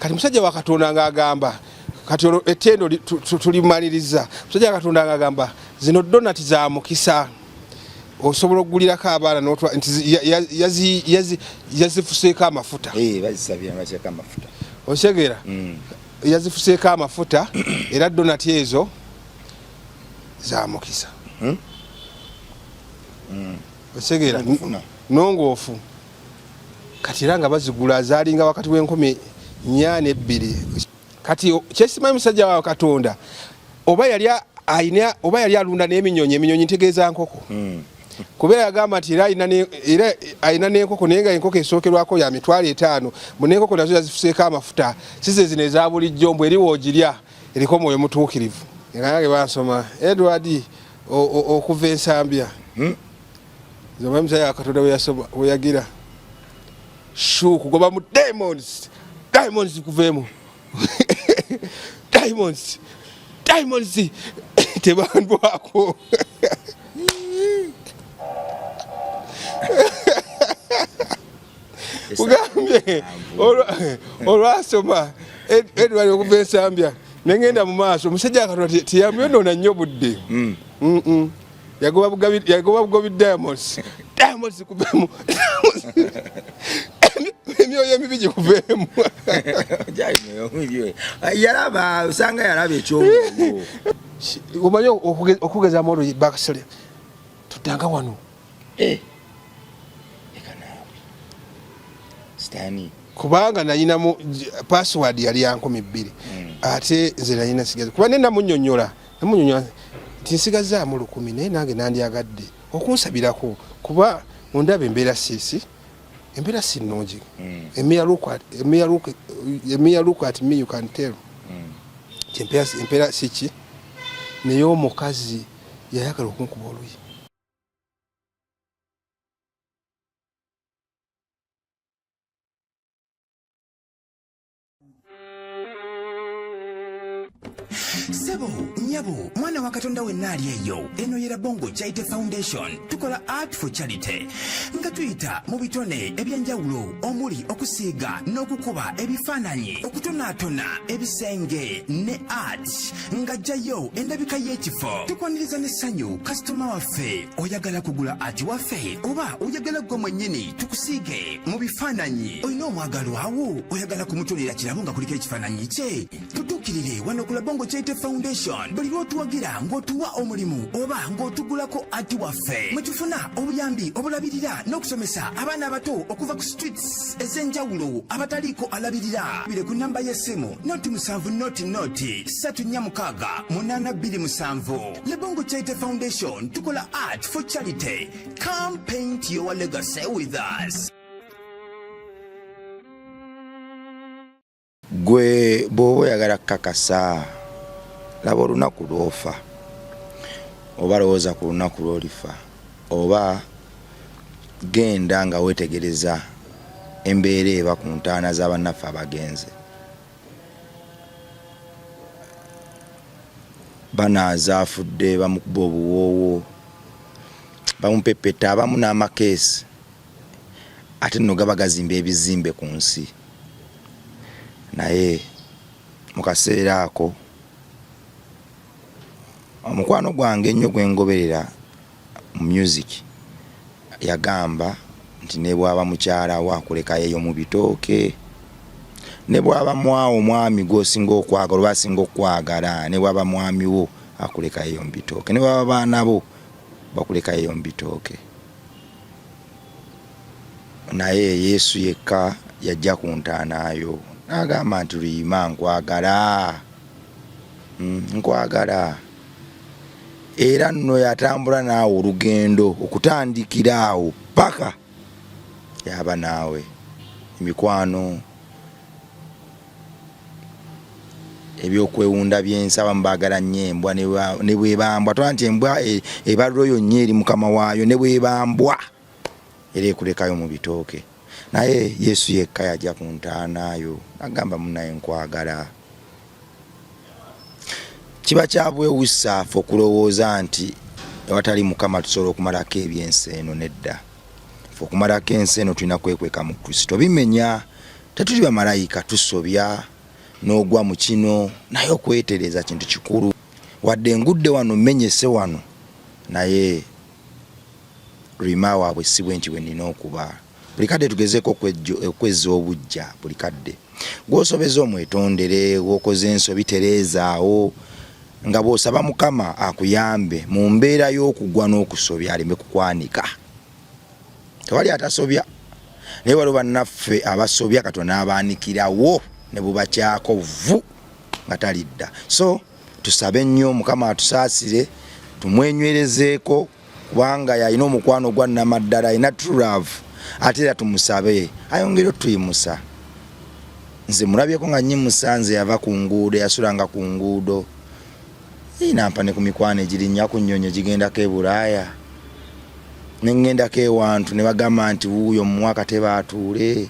kati musajja wa Katonda ng'agamba kati ettendo tulimaliriza musajja wa Katonda ng'agamba zino donati za mukisa osobola okugulirako abaana nti yazifuseeko amafuta bazisabira bakyeko amafuta osegera yazifuseeko amafuta era donati ezo za mukisa osegera nongoofu kati era nga bazigula zaalinga wakati w'enkumi 4-2 kati kyesimanyi musajja wa Katonda oba yali alunda n'eminyonyi ntegeeza nkoko kubeera yagamba nti era alina n'enkoko naye nga enkoko esookerwako ya $5,000 mu n'enkoko nazo yazifuseeko amafuta size zino eza bulijjo mbw eri woogirya eriko omwoyo mutuukirivu nange bansoma Edward okuva ensambya zomanyi musajja wa Katonda we yagira shu kugoba mu diamonds kuveemu diamonds tebandwako ugambye olwasoma Edward okuva ensambya nengenda mu maaso omusajja wa Katonda teyamyonoona nnyo budde yagoba bugobi diamonds kuveemu emyoyo emibi gikuveemu yalaba osanga yalaba ekyomugo omanyi okugezaamu olwo bakasale tuddanga wano kubanga nayinamu password yali ya 2,000 ate nze nayina sigaza kuba nenamunnyonnyola nti nsigazaamu 10 naye nange nandyagadde okunsabirako kuba mundaba embeera siisi embeera si nnungi emia look at me you can tell empeera siki naye omukazi yayagala okunkuba oluyi Sebo, nyabo, mwana wa Katonda wenna ali eyo. Eno yera Bongo Charity Foundation. Tukola art for charity. Nga tuyita mu bitone ebyanjawulo omuli okusiiga n'okukuba ebifaananyi, okutonaatona ebisenge ne art. Nga jjayo endabika y'ekifo. Tukwaniriza n'essanyu kasitoma waffe oyagala kugula art waffe oba oyagala gwe mwennyini tukusiige mu bifaananyi. Olina omwagalo awo oyagala kumutonera kirabo nga kuliko ekifaananyi kye. Tutuukirire wano ku Bongo Charity Foundation. Buli lw'otuwagira ng'otuwa omulimu oba ng'otugulako ati waffe mwe tufuna obuyambi obulabirira n'okusomesa abaana abato okuva ku streets ez'enjawulo abataliiko alabirira. Bire ku namba y'essimu noti 7 Le Bongo Charity Foundation tukola art for charity. Come paint your legacy with us. Gwe bw'oba oyagala kukakasa laba olunaku lw'ofa oba lowooza ku lunaku lw'olifa oba genda nga weetegereza embeera eba ku ntaana z'abannaffe abagenze banaaza afudde bamukuba obuwoowo bamupepeta abamu n'amakeesi ate nno gaba gazimba ebizimbe ku nsi naye mu kaseera ako omukwano gwange ennyo gwengoberera mu music yagamba nti ne bwaba mukyala wa kuleka yeyo mu bitooke ne bwaba mwawo mwami gwosinga okwagala oba asinga okwagala ne bwaba mwami wo akuleka yeyo mu bitooke ne bwaba baana bo bakuleka yeyo mu bitooke naye Yesu yekka yajja ku ntaanaayo n'agamba nti Luyima nkwagala era nno yatambula naawe olugendo okutandikira awo paka yaba naawe emikwano ebyokwewunda byensi abamu baagala nnyo embwa ne bwebambwa tola nti embwa ebalroyo nnyo eri mukama waayo ne bwebambwa era ekulekayo mu bitooke naye Yesu yekka yajja ku ntaanaayo agamba munnaye nkwagala. Kiba kyabwewusa ffe okulowooza nti ewatali mukama tusobola okumalako ebyensi eno nedda. Ffe okumalako ensi eno tulina kwekweka mu Kristo bimenya tetuli bamalayika tusobya n'ogwa mu kino naye okwetereza kintu kikulu wadde ngudde wano menyese wano naye lwima waabwe si bwe nti bwe nina okuba buli kadde tugezeeko okwezza obujja buli kadde gw'osobeza omwetondere gwokoze ensobi tereezaawo nga bw'osaba Mukama akuyambe mu mbeera y'okugwa n'okusobya aleme kukwanika tewali atasobya naye waliwo bannaffe abasobya Katonda abaanikirawo ne bubakyako vu nga talidda so tusabe nnyo Mukama atusaasire tumwenywerezeeko kubanga yalina omukwano gwa nnamaddala alina true love ate era tumusabe ayongere otuyimusa nze mulabyeko nga nnyimusa nze yava ku nguudo yasulanga ku nguudo nampa ne ku mikwano egirinnya ku nnyonyo gigendako e Bulaaya ne ngendako ewantu ne bagamba nti wuuyo mu mwaka tebaatuule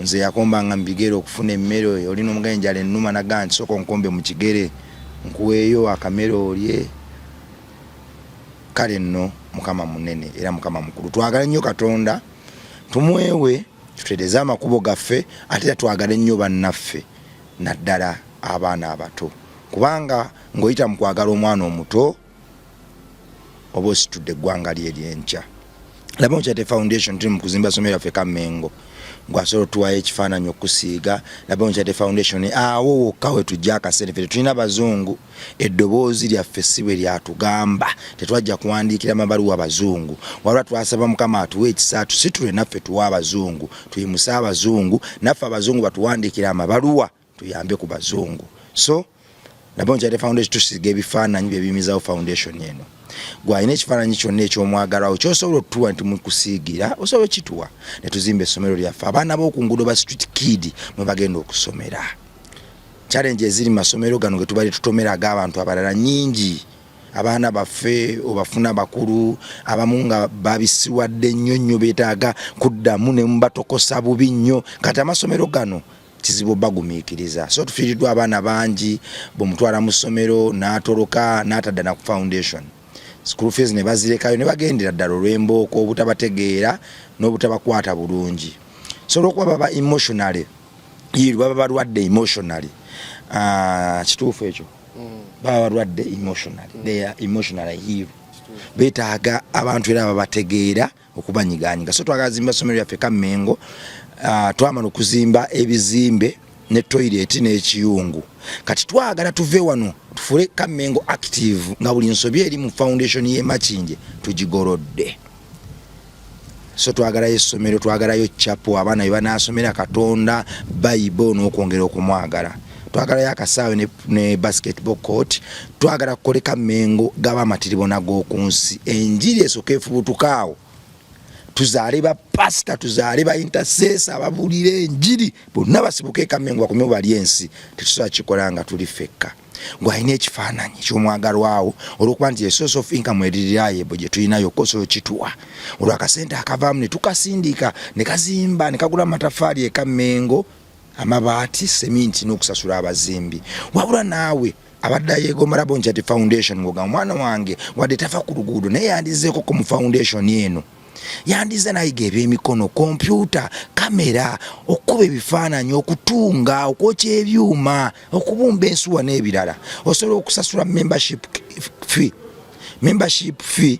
nze yakombanga mu bigere okufuna emmere olina omugenjala ennuma naga nti sooka onkombe mu kigere nkuweeyo akamere olye kale nno Mukama munene era Mukama mukulu twagala nnyo Katonda tumwewe tutereeze amakubo gaffe ate twagala nnyo bannaffe naddala abaana abato kubanga ng'oyita mu kwagala omwana omuto oba ositudde eggwanga lye ery'enkya laba Onkyate Foundation tuli mu kuzimba ssomero lyaffe Kamengo ngwasobola otuwayo ekifaananyi okusiiga laba Onkyate Foundation awo wokka we tujja akasente ffe tetulina bazungu eddoboozi lyaffe si bwe lyatugamba tetwajja kuwandiikira amabaluwa abazungu wabula twasaba Mukama atuwe ekisa tusitule naffe tuwa abazungu tuyimuse abazungu naffe abazungu batuwandiikira amabaluwa tuyambe ku bazungu so laba Onkyate Foundation tusiga ebifaananyi bye biyimizawo foundation eno gwalina ekifaananyi kyonna eky'omwagalwawo kyosobola otutuwa nti mukusiigira osobola okituwa ne tuzimba essomero lyaffe abaana b'oku nguudo ba street kid mwe bagenda okusomera challenge eziri mu masomero gano ge tubali tutomeraga abantu abalala nnyingi abaana baffe obafuna bakulu abamu nga babisiwadde nnyo nnyo beetaaga kuddamu ne mubatokosa bubi nnyo kati amasomero gano kizibu bagumiikiriza so tufiiriddwa abaana bangi bw'omutwala mu ssomero n'atoloka n'atadda na ku foundation school fees ne bazirekayo ne bagendera ddala olw'embooko obutabategeera n'obutabakwata bulungi so olw'okuba baba emotionally baba balwadde emotionally kituufu ekyo baba balwadde emotionally they are emotionally healed beetaaga abantu era babategeera okubanyiganyiga so twagala zimba ssomero lyaffe Kamengo twamala okuzimba ebizimbe ne toilet n'ekiyungu kati twagala tuve wano tufule Kamengo active nga buli nsobi eri mu foundation ye Makinje tugigorodde so twagalayo essomero twagalayo chapo abaana bye banaasomera Katonda Bible n'okwongera okumwagala twagalayo akasaawe ne basketball court twagala kukole Kamengo gaba amatiribona g'okunsi enjiri esooka efubutukaawo tuzaale ba pastor tuzaale ba intercessor ababuulira enjiri bonna basibuke Kamengo bakomye bali ensi tetusobola kikola nga tuli fekka gwalina ekifaananyi ky'omwagalwawo olw'okuba nti source of income eririraayebo gye tulinayo koso kituwa olw'akasente akavaamu ne tukasindika ne kazimba ne kagula amatafaali e Kamengo amabaati seminti n'okusasula abazimbi wabula naawe abadde yeegomba laba Onkyate Foundation ng'ogamba mwana wange wadde tafa ku luguudo naye yandizeeko ku mu foundation eno yandiza nayiga ebyemikono kompyuta kamera okuba ebifaananyi okutunga okwokya ebyuma okubumba ensuwa n'ebirala osobola okusasula membership fee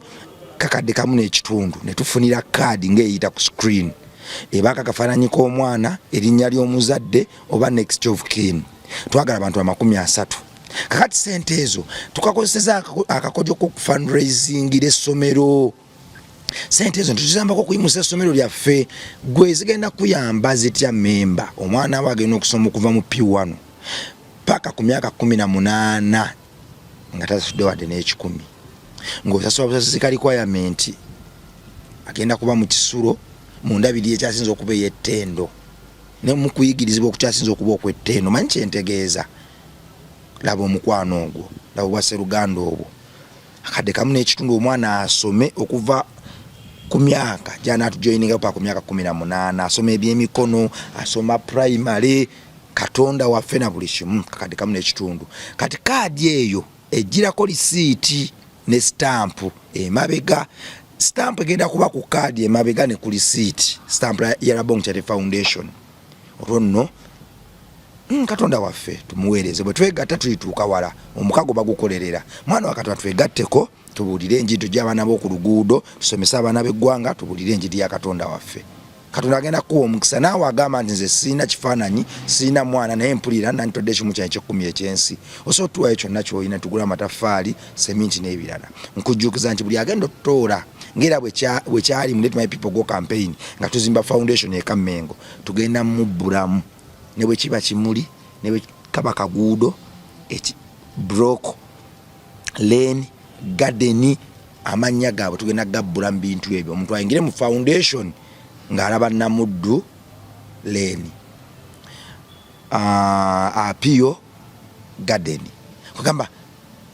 kakadde kamu n'ekitundu ne tufunira kaadi ng'eyita ku screen ebaka kafaananyi k'omwana erinnya ly'omuzadde oba next of kin twagala abantu 30 kakati sente ezo tukakozeseza akakodyo k'okufundraisingira essomero sente ezo tuzambako kuyimusa essomero lyaffe gwe zigenda kuyamba zitya memba omwana we agenda okusoma okuva mu P1 paka ku myaka 18 nga tasudde wadde n'ekikumi ng'osasula busasi kali requirement agenda kuba mu kisulo mu ndabiri ekyasinza okuba ey'ettendo ne mu kuyigirizibwa okukyasinza okuba okw'ettendo manyi kyentegeeza laba omukwano ogwo laba obwaseruganda obwo akadde kamu n'ekitundu omwana asome okuva ku myaka gy'anaatujoyininga paka ku myaka 18 asoma ebyemikono asoma primary Katonda waffe na buli kimu kakadde kamu n'ekitundu kati kaadi eyo ejjirako lisiiti ne stamp emabega stamp egenda kuba ku kaadi emabega ne ku lisiiti stamp ya laba Onkyate Foundation olwonno Katonda waffe tumuweereze bwe twegatta tulituuka wala omukago bagukolerera mwana wa Katonda twegatteko tubuulire enjiri gy'abaana b'oku luguudo tusomese abaana b'eggwanga tubuulire enjiri ya Katonda waffe Katonda agenda kuwa omukisa naawe agamba nti nze sirina kifaananyi sirina mwana naye mpulira nantodde ekimu kyange ky'ekkumi ekyensi osobola otuwayo kyonna ky'olina tugula amataffaali seminti n'ebirala nkujjukiza nti buli agenda otutoola ngera bwe kyali mu Let My People Go campaign nga tuzimba foundation eka Mmengo tugenda mubbulamu ne bwe kiba kimuli ne bwe kaba kaguudo block lane garden amannya gaabwe tugenda gabbula mu bintu ebyo omuntu ayingire mu foundation ng'alaba Namuddu lane apio garden kugamba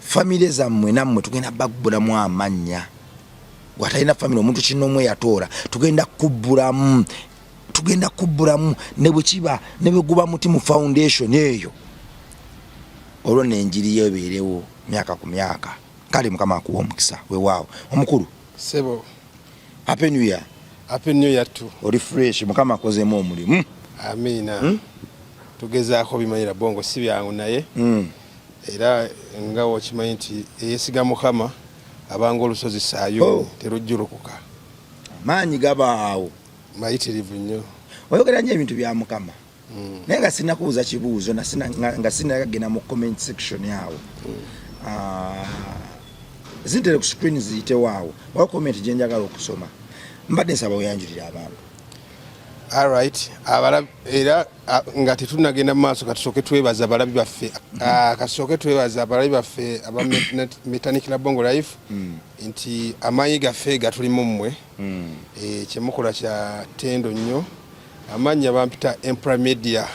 family zammwe nammwe tugenda baggulamu amannya gwatalina family omuntu kinnomwe yatoora tugenda kubbulamu ne bwe kiba ne bwe guba muti mu foundation eyo olwo n'enjiri yeebeerewo myaka ku myaka kale Mukama akuwa omukisa weewaawo omukulu sebo happy new year too oli fresh Mukama akozeemu omulimu amiina tugezaako bimanyira bongo si byangu naye era nga okimanyi nti eyeesiga Mukama abanga olusozi Sayuuni terujjulukuka maanyi gabaawo mayitirivu nnyo oyogera nnyo ebintu bya Mukama naye nga sina kubuuza kibuuzo nga sinagenda mu comment section yawo zintera ku screen ziyitewaawo wa comment gye njagala okusoma mbadde nsaba oyanjulira abantu alright era nga tetunagenda mu maaso katusooke twebaza abalabi baffe kasooke twebaza abalabi baffe aba Metanikira Bongo Live nti amaanyi gaffe gatulimu mmwe kyemukola kya ttendo nnyo amannya bampita Empire Media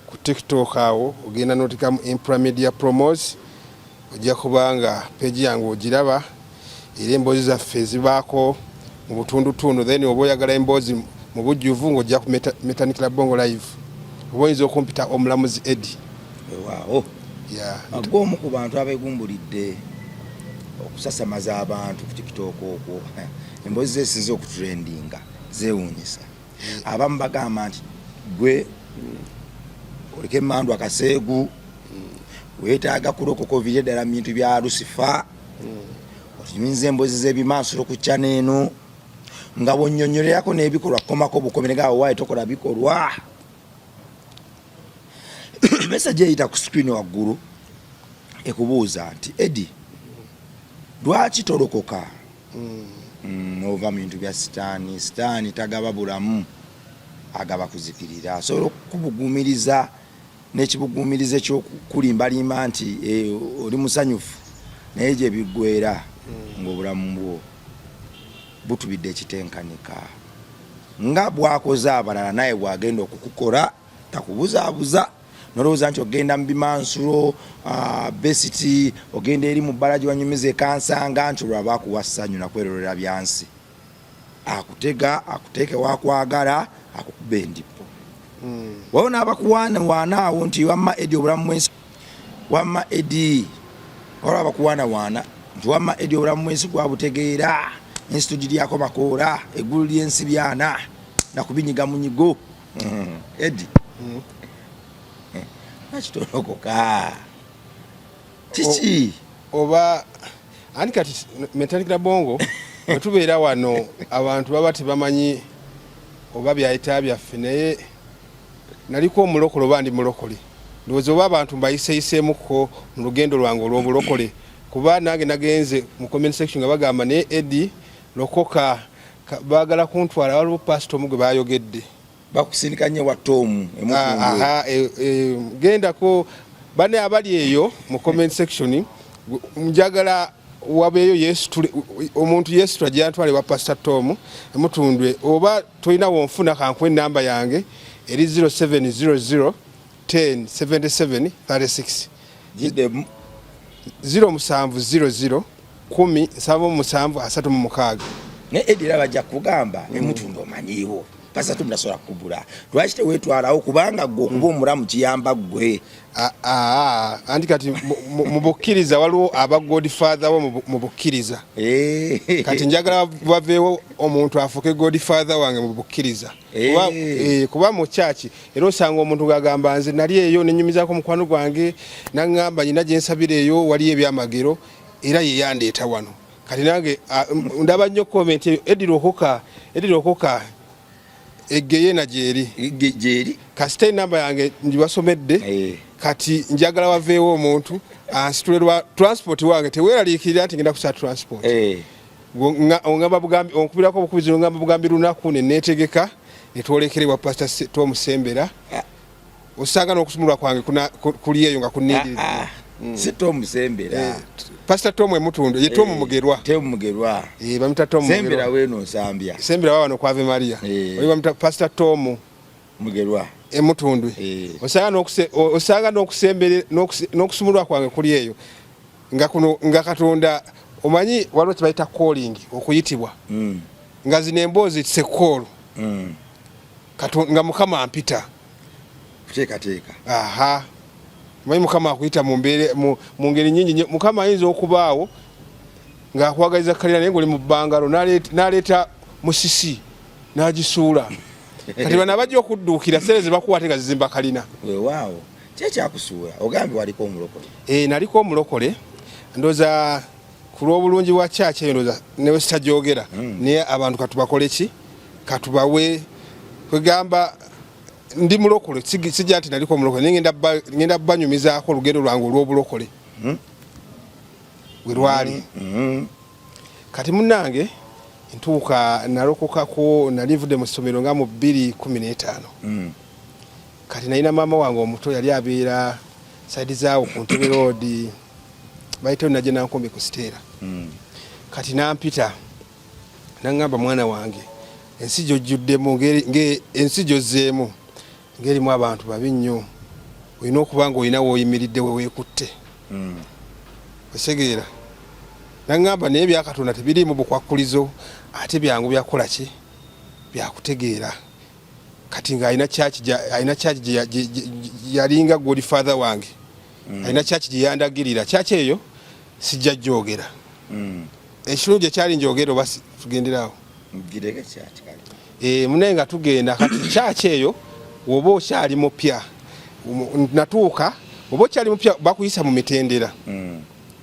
ku TikTok awo ogenda n'otikamu Empire Media Promos ojja kubanga peji yange ogiraba era emboozi zaffe zibaako mu butundutundu then oba oyagala emboozi mu bujjuvu ng'ojja ku Metanikira Bongo Live oba oyinza okumpita omulamuzi Eddie waawo ag'omu ku bantu abeegumbulidde okusasamaza abantu ku TikTok okwo emboozi zeesinze okutrendinga zeewuunyisa abamu bagamba nti gwe oleke emmandu akaseegu weetaaga kulokoka ovire ddala mu bintu bya Lucifer otuyinza emboozi z'ebimansiro ku channel eno nga bw'onnyonnyolerako n'ebikolwa komako bukomere gaawo waayo tokola bikolwa message eyita ku screen waggulu ekubuuza nti Eddie lwaki tolokoka ova mu bintu bya sitaani tagaba bulamu agaba kuzikirira asobola okubugumiriza n'ekibugumiriza ekyokulimbalimba nti oli musanyufu naye gye biggwera ng'obulamu bwo butubidde ekitenkanika nga bwakoze abalala naye bwagenda okukukola takubuzaabuza nolowooza nti ogenda mu bimansulo besiti ogenda eri mu bbala gye wanyumiza ekansanga nti olwaba akuwa ssanyu nakwerolera byansi akuteeke wakwagala akukuba endipo wawo n'abakuwaanawaanaawo nti wamma Eddie obulamu bwensi wamma Eddie waliwo abakuwaanawaana nti wamma Eddie obulamu bwensi gwabutegeera ensi tugiryako makoola eggulu ly'ensi byana nakubinyiga munyigo Eddie nakitolokoka kiki oba ani kati Metanikira Bongo wetubeera wano abantu baba tebamanyi oba byayita byaffe naye naliko omulokole oba ndi mulokole ndowooza oba abantu mbayiseeyiseemuko mu lugendo lwange olw'obulokole kuba nange nagenze mu comment section nga bagamba naye Eddie lokoka baagala kuntwala waliwo pastor omu gwe bayogedde bakusindikanye wa Tom gendako bane abali eyo mu comment section njagala wabeeyo omuntu Yesu twajjantwale wa Pastor Tom emutundwe oba toyina wonfuna kankwe namba yange eri 0700 10 77 36 jidde 0700 10 77 36 ne Eddie bajja kugamba emutundwe omanyiwo pasatu mnasobola kubula lwaki teweetwalawo kubanga gwe okuba omulamu kiyamba ggwe anti kati mu bukkiriza waliwo aba godfather wo mu bukkiriza kati njagala baveewo omuntu afuuke godfather wange mu bukkiriza kuba mu kyaki era osanga omuntu gagamba nze nali eyo nenyumizaako mukwano gwange naŋŋamba nyina gye nsabira eyo waliyo ebyamagero era yeyandeeta wano kati nange ndaba nnyo komenti eyo edirokoka egeyena gyeri kasita enamba yange njibasomedde kati njagala waveewo omuntu ansitule lwa transport wange teweeraliikirira nti ngenda kusa transport onkubirako obukubizi ongamba bugambi lunaku neneetegeka netwolekerebwa Pastor Tom Sembera osanga n'okusumulwa kwange kuli eyo nga kunniidirira si Tom Sembera Pastor Tom emutundu ye Tom Mugerwa bamita Tom Sembera weeno nsambya Sembera wano kwa Ave Maria oyo bamita Pastor Tom Mugerwa emutundu osanga n'okusumulwa kwange kuli eyo nga Katonda omanyi waliwo kibayita calling okuyitibwa nga zino emboozi tsekolo nga Mukama ampita kuteekateeka omanyi Mukama akuyita mu ngeri nyingi Mukama ayinza okubaawo ng'akwagaliza kalina naye ng'oli mu bbangalo n'aleeta musisi n'agisuula kati bano abajja okudduukira sere ze bakuwa ate nga zizimba kalina weewaawo kyekyakusuula ogambe waliko omulokole naliko omulokole ndooza ku lw'obulungi bwa kyaki eyo ndooza newe sitagyogera naye abantu katubakole ki katubawe kwegamba ndi mulokole sijja nti naliko omulokole naye ngenda banyumizaako olugendo lwange olw'obulokole we lwali kati munnange ntuuka nalokokako nalivudde mu ssomero nga mu 2015 kati nalina maama wange omuto yali abeera saidi zaawo ku Ntebe Road bayitawo najje nankombe ku Siteera kati nampita naŋŋamba mwana wange ensi gyojjuddemu ensi gyozzeemu ng'erimu abantu babi nnyo olina okuba nga olina w'oyimiridde we weekutte osegeera naŋŋamba naye byakatonda tebiriimu bukwakkulizo ate byangu byakola ki byakutegeera kati ng'alina kyaki yalinga godfather wange alina kyaki gye yandagirira kyaki eyo sijja gyogera ekirungi ekyali njogera oba tugenderawo munaye nga tugenda kati kyaki eyo woba okyali mupya natuuka oba okyali mupya bakuyisa mu mitendera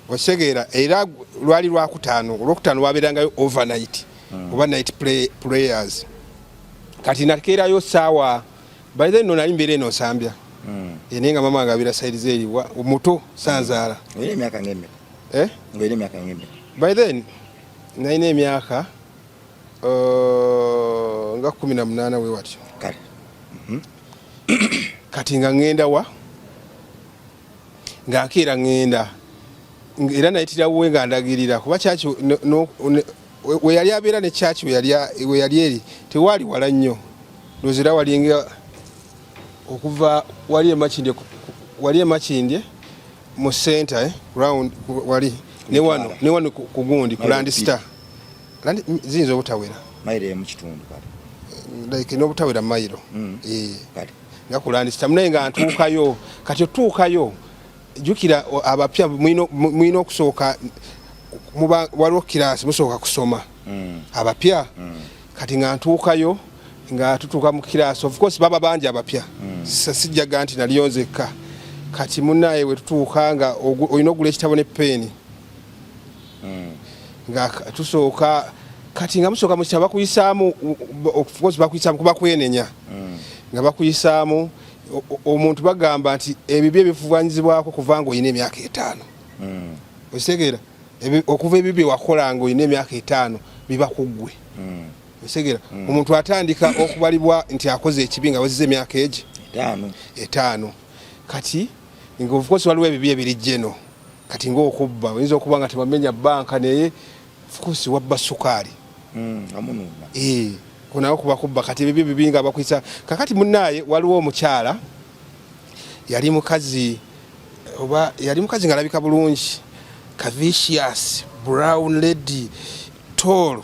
osegeera era lwali lwakutaano olwokutaano wabeerangayo overnight oba night prayers kati nakeerayo saawa by then no nali mbeera eno nsambya naye nga mama nga abeera saidi zeeriwa muto sanzaala by then nalina emyaka nga 18 we watyo kati nga ŋŋenda wa nga nkeera ŋŋenda era nayitirawo nga ndagirira kuba kyaki we yali abeera ne kyaki we yali eri tewaali wala nnyo lozera walinga okuva wali emakindye mu center round wali ne wano ku gundi ku Landstar ziyinza obutawera mayiro mu kitundu like n'obutawera mayiro nga ku Landstar naye nga ntuukayo kati otuukayo jukira abapya mwino okusooka waliwo kiraasi musooka kusoma abapya kati nga ntuukayo nga tutuuka mu kiraasi of course baba bangi abapya sijjaga nti naliyonzekka kati munnaye we tutuuka nga olina ogula ekitabo ne peeni nga tusooka kati nga musooka mu kitabo bakuyisaamu of course bakuyisaamu kuba kwenenya nga bakuyisaamu omuntu bagamba nti ebibyo ebivuvanyizibwako kuva nga olina emyaka 5 osegeera okuva ebibyo wakola nga olina emyaka 5 biba kuggwe osegeera omuntu atandika okubalibwa nti akoze ekibi nga wezize emyaka egi 5 kati nga of course waliwo ebibyo ebirijjeno kati ngaokubba oyinza okuba nga tebamenya banka naye of course wabba sukaali kunawo kuba kubba kati ebibyo bibi nga bakwisa kakati munnaye waliwo omukyala yali mukazi nga alabika bulungi Cavicious brown lady tall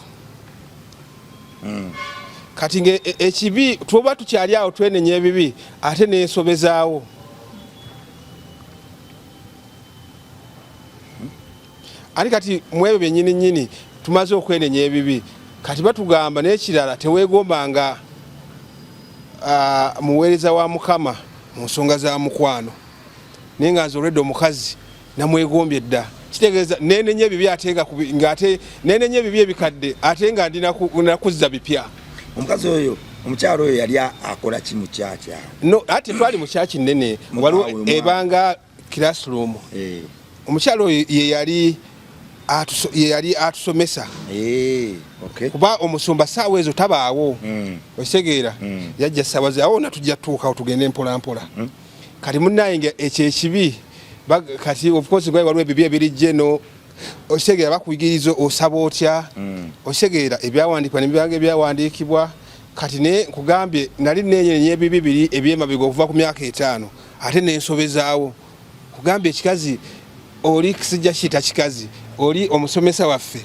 kati ekibi tuba tukyali awo twenenya ebibi ate nensobezaawo. Ati kati mwebyo byennyini tumaze okwenenya ebibi kati batugamba n'ekirala teweegombanga muweereza wa Mukama mu nsonga za mukwano naye nga nze olwedde omukazi namwegombye dda kitegeeza nenenya ebibi ate ng'ate nenenya ebibi ebikadde ate nga ndinakuzza bipya. Omukazi oyo omukyalo oyo yali akola ki mu kyakya? No, ate twali mu kyaki nnene waliwo ebanga classroom. Omukyalo oyo ye yali atusomesa. Okay. Kuba omusumba saawa ezo tabaawo. Okitegeera yajja ssaawa ze awo natujja tuuka tugende mpola. Kati munnaye ekyo ekibi kati of course waliwo ebibi ebirijje no okitegeera bakuyigiriza osaba otya. Okitegeera ebyawandiikibwa n'ebibanga ebyawandiikibwa kati ne nkugambye nali nenyenye ebibi biri ebyemabega okuva ku myaka 5 ate nensobezaawo kugambye ekikazi oli kisijja kiyita kikazi oli omusomesa waffe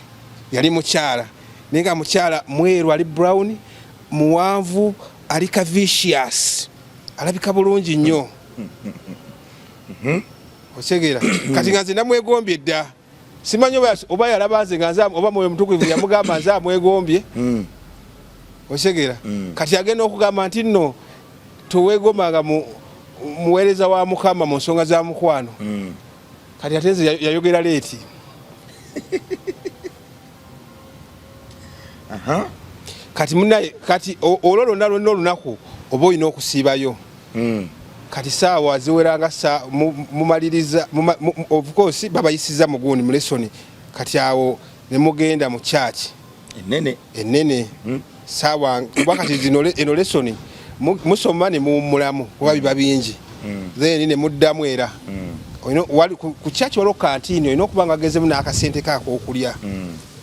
yali mukyala naye nga mukyala mweru ali brown muwanvu ali kavicious alabika bulungi nnyo. Okitegeera kati nga nze namwegombye dda simanyi oba yalaba nze nga oba mwoyo mutukuvu yamugamba nze amwegombye. Okitegeera kati agenda okugamba nti nno toweegombanga muweereza wa Mukama mu nsonga za mukwano. Kati ate nze yayogera leeti. Kati munnaye kati olwo lonna olunaku oba olina okusiibayo. Kati saawa ziweranga mumaliriza of course babayisiza mu gundi mu lesson kati awo ne mugenda mu church ennene saawa kuba kati zino eno lesson musoma ne muwummulamu kuba biba bingi then ne muddamu era ku church waliwo kantini olina okuba nga agezemu n'akasente kaako okulya.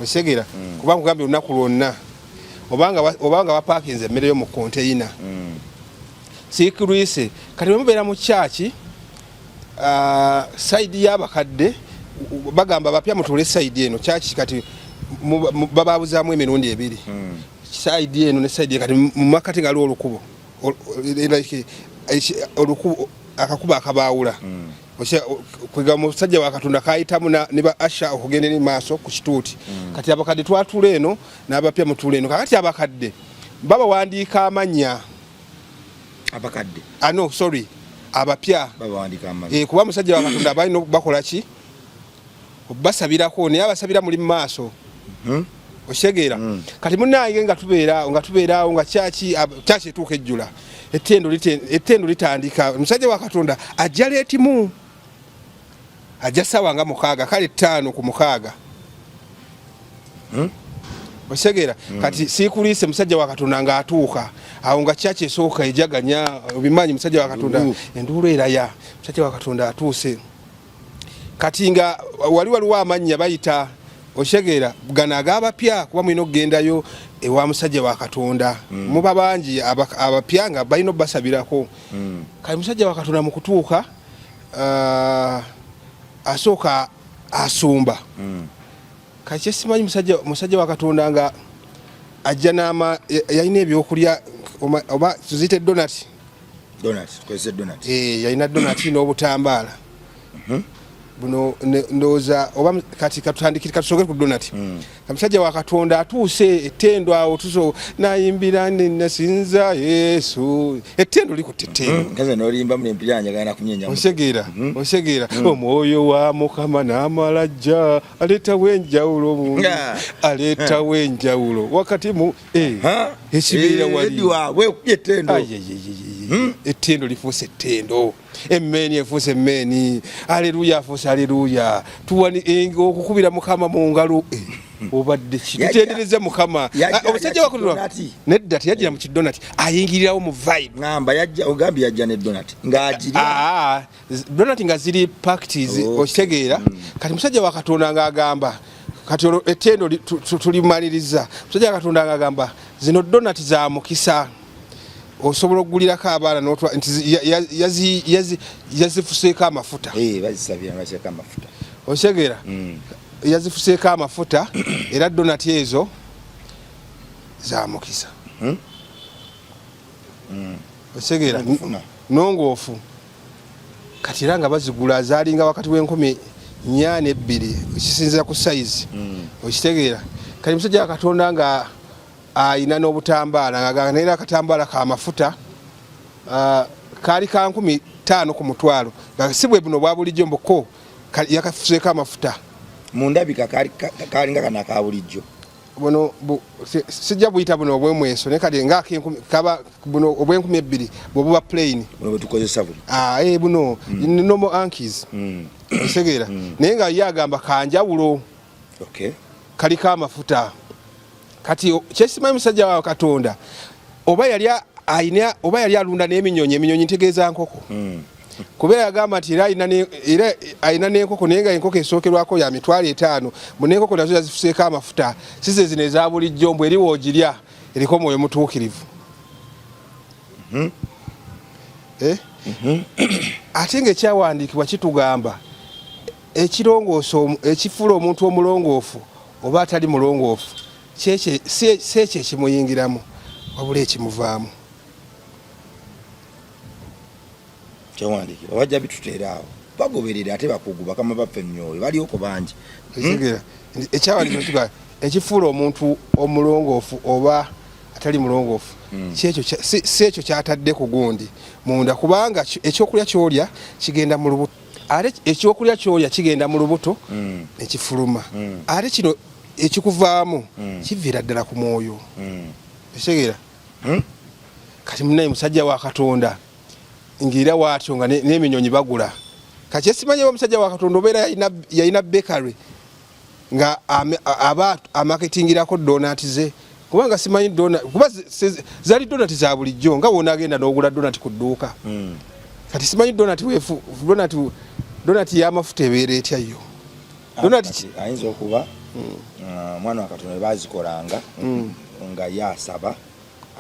Osegera kuba nkugambye olunaku lwonna obanga bapaakinze emmere yo mu konteyina. Sikruise kati mubeera mu church side y'abakadde bagamba bapya mutule side eno church kati bababuzaamu emirundi ebiri. Side eno ne side kati mu makati nga aliwo olukubo olukubo akakuba akabaawula. Kwiga musajja wa Katonda kayitamu ne ba asha okugenda eri maaso ku kituuti. Kati abakadde twatula eno n'abapya mutula eno kakati abakadde baba wandiika amannya abakadde no sorry abapya baba wandika amazima kuba musajja wa Katonda abalina bakola ki basabirako naye abasabira muri maaso. Oshegeera kati munnaye nga tubeera nga kyaki etuuka ejjula ettendo litandika musajja wa Katonda ajja leetimu ajja ssaawa nga 6 kale 5 ku 6. Osegera kati sikulise musajja wa Katonda nga atuuka awo nga kyaki esooka ejaganya obimanyi musajja wa Katonda enduulu eraya musajja wa Katonda atuuse kati nga waliwo amannya bayita Osegera gana agabapya kuba mulina okugendayo ewa musajja wa Katonda muba bangi abapya nga balina obbasabirako. Kati musajja wa Katonda mu kutuuka asooka asumba. Kati kyesimanyi musajja wa Katonda nga ajja yalina ebyokulya oba tuzite donati yalina donati n'obutambaala buno ndowooza oba kati katutandikire katusooke ku donati. Musajja wa Katonda atuuse ettendo awo nayimbira nasinza Yesu ettendo likutte ettendo. Osegera omwoyo wa Mukama n'amalajja aleetawo enjawulo wakati mu ekibiira wali ettendo lifuuse ettendo emmeni efuuse emmeni aleluya afuuse aleluya okukubira Mukama mu ngalo obadde kitendereza Mukama. Omusajja wakutura nedda teyajjira mu kidonati ayingirirawo mu vibe ngamba ogambye yajja ne donati ng'agiri donati nga ziri practice. Okitegeera kati musajja wa Katonda ng'agamba kati ettendo tulimaliriza musajja wa Katonda ng'agamba zino donati za mukisa osobola okugulirako abaana n'otwa nti yazifuseeko amafuta. Bazisabira baseeko amafuta. Osegera yazifuseeko amafuta era donati ezo za mukisa. okitegera nongoofu kati era nga bazigula zaalinga wakati w'enkumi 4-2 kisinzira ku sayizi okitegeera kati musajja wa Katonda nga ayina n'obutambaala nga naera akatambaala ka mafuta kaali ka 5,000 ku mutwalo nga si bwe buno obwa bulijjo mboko yakafuseeko amafuta mu ndabika kalinga kana ka bulijjo buno sijja buyita buno obw'emweso naye kati nga kaba buno obw'2,000 bwe buba plain buno bwe tukozesa buli buno normal ankies otegeera naye nga ye agamba kanjawulo kaliko amafuta kati kyesimanyi musajja wa Katonda oba yali alunda n'eminyonyi ntegeeza nkoko kubeera yagamba nti era ayina n'enkoko naye nga enkoko esookerwako ya 5,000 mu n'enkoko nazo yazifuseeko amafuta size zino eza bulijjo mbwe eri woogirya eriko omwoyo mutuukirivu ate ng'ekyawandiikibwa kitugamba ekifuula omuntu omulongoofu oba atali mulongoofu si ekyo ekimuyingiramu wabula ekimuvaamu kyawandikibwa bajja bituteera awo bagoberera ate bakugu bakama baffe emmyoyo balyoko bangi ekyawandikibwa ekifuula omuntu omulongoofu oba atali mulongoofu si ekyo kyatadde ku gundi munda kubanga ekyokulya kyolya kigenda mu lubuto ate ekyokulya kyolya kigenda mu lubuto nekifuluma ate kino ekikuvaamu kiviira ddala ku mwoyo ekitegeera kati munaye musajja wa Katonda ngira watyo nga n'eminyonyi bagula kati esimanyi omusajja wa Katonda obeera yalina bakery nga aba amaketingirako donati ze kubanga simanyi kuba zali donati za bulijjo nga wona agenda n'ogula donati ku dduuka kati simanyi donati y'amafuta ebeera etya yo ayinza okuba mwana wa Katonda bazikolanga nga yasaba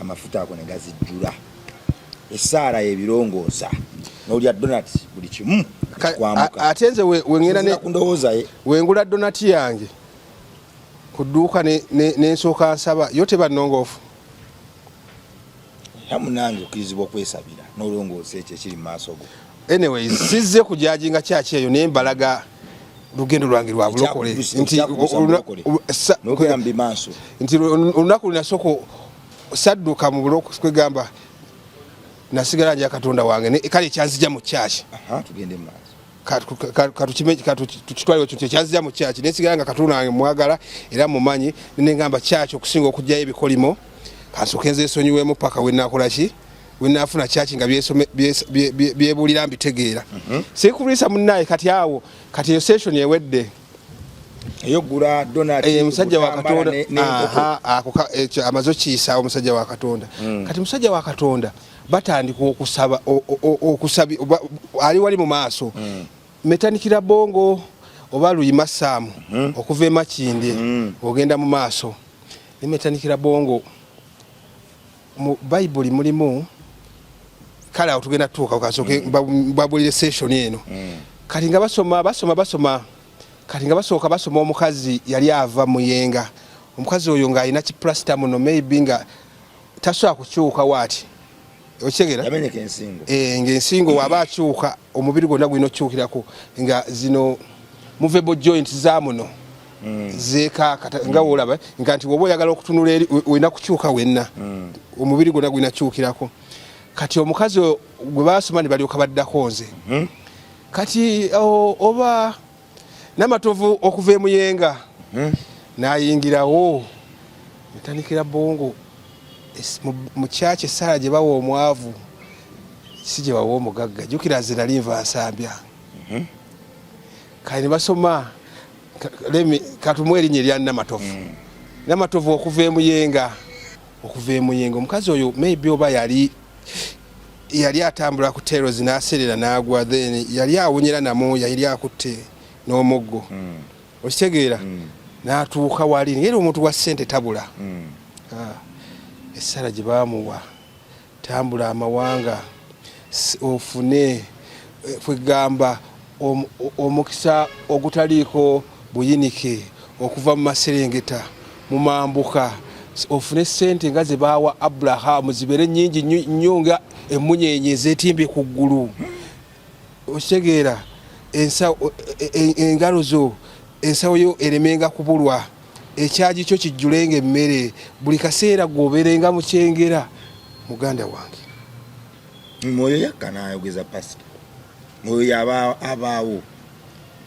amafuta ago ne gazijjula essaala y'ebirongoosa n'olya donati buli kimu ate nze wengula donati yange ku dduuka n'ensooka nsaba yo teba nnongoofu era munange okkirizibwa okwesabira n'olongoosa ekyo ekiri mu maaso go anyway sizze kujajinga kyaki eyo naye mbalaga lugendo lwange lwa bulokole nti olunaku lunasooka sadduka mu buloko kwegamba nasigala nja Katonda wange kale ekyanzija mu kyaki tugende mu maaso tukitwale ekyo ekyanzija mu kyaki nesigala nga Katonda wange mwagala era mumanyi nengamba kyaki okusinga okujjayo ebikolimo kansooke nze esonyiweemu paka wenafuna kyaki nga byebuulira mbitegeera sikubulisa munnaye kati awo kati eyo session ewedde eyogula donati musajja wa Katonda amaze okiyisa omusajja wa Katonda kati musajja wa Katonda batandika okusaba ali wali mu maaso metanikira bongo oba luyima saamu okuva emakinde ogenda mu maaso nemetanikira bongo mu Bible mulimu kale awo tugenda tuuka kasoke babulire session eno kati nga basoma kati nga basooka basoma omukazi yali ava muyenga omukazi oyo nga alina kiplasta muno maybe nga tasobola kukyuka waati okitegeera ng'ensingo waba akyuka omubiri gwonna gulina okukyukirako nga zino movable joint za muno zeekaaka nga woolaba nga nti woba oyagala okutunula eri olina kukyuka wenna omubiri gwonna gulina kyukirako kati omukazi gwe basoma ne balyoka baddako nze kati oba n'amatovu okuva emuyenga n'ayingirawo netandikira bongo mu kyaki essala gye bawa omwavu si gye bawa omugagga jjukira nze nali nva nsambya kale ne basoma katumuwa erinnya erya namatovu namatovu okuva emuyenga omukazi oyo maybe oba yali atambula ku teros n'aserera n'agwa then yali awunyera namu yali akutte n'omuggo okitegeera n'atuuka wali era omuntu wa ssente tabula essala gye baamuwa tambula amawanga ofune kwegamba omukisa ogutaliiko buyinike okuva mu Maserengeta mu Mambuka ofune sente nga ze baawa Abraham zibere nnyingi nnyo nga emunyenye ezeetimbye ku ggulu okitegeera engalo zo ensawo yo eremenga kubulwa ekyagi kyo kijjulenga emmere buli kaseera gwobeerenga mu kyengera muganda wange mwoyo yakka ayogeza pasita mwoyo abaawo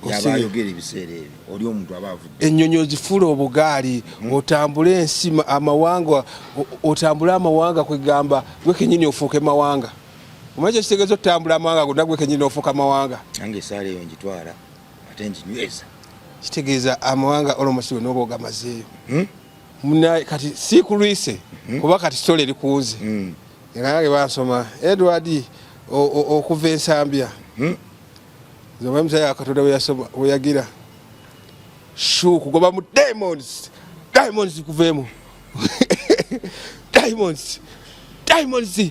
yaba ayogera ebiseera ebyo oli omuntu aba avudde ennyonyi zifuula obugaali otambule ensi amawanga otambule amawanga kwegamba gwe kenyini ofuuke mawanga omanyi kitegeeza otambula amawanga gonna gwe kenyini ofuuka mawanga nange esaala eyo njitwala ate nginyweza kitegeeza amawanga olomasi we nooba ogamazeeyo kati sikulwise kuba kati sitole eri kunze nange bansoma Edward okuva ensambya zoba musajja Katonda we yagira shu kugoba mu diamonds kuveemu diamonds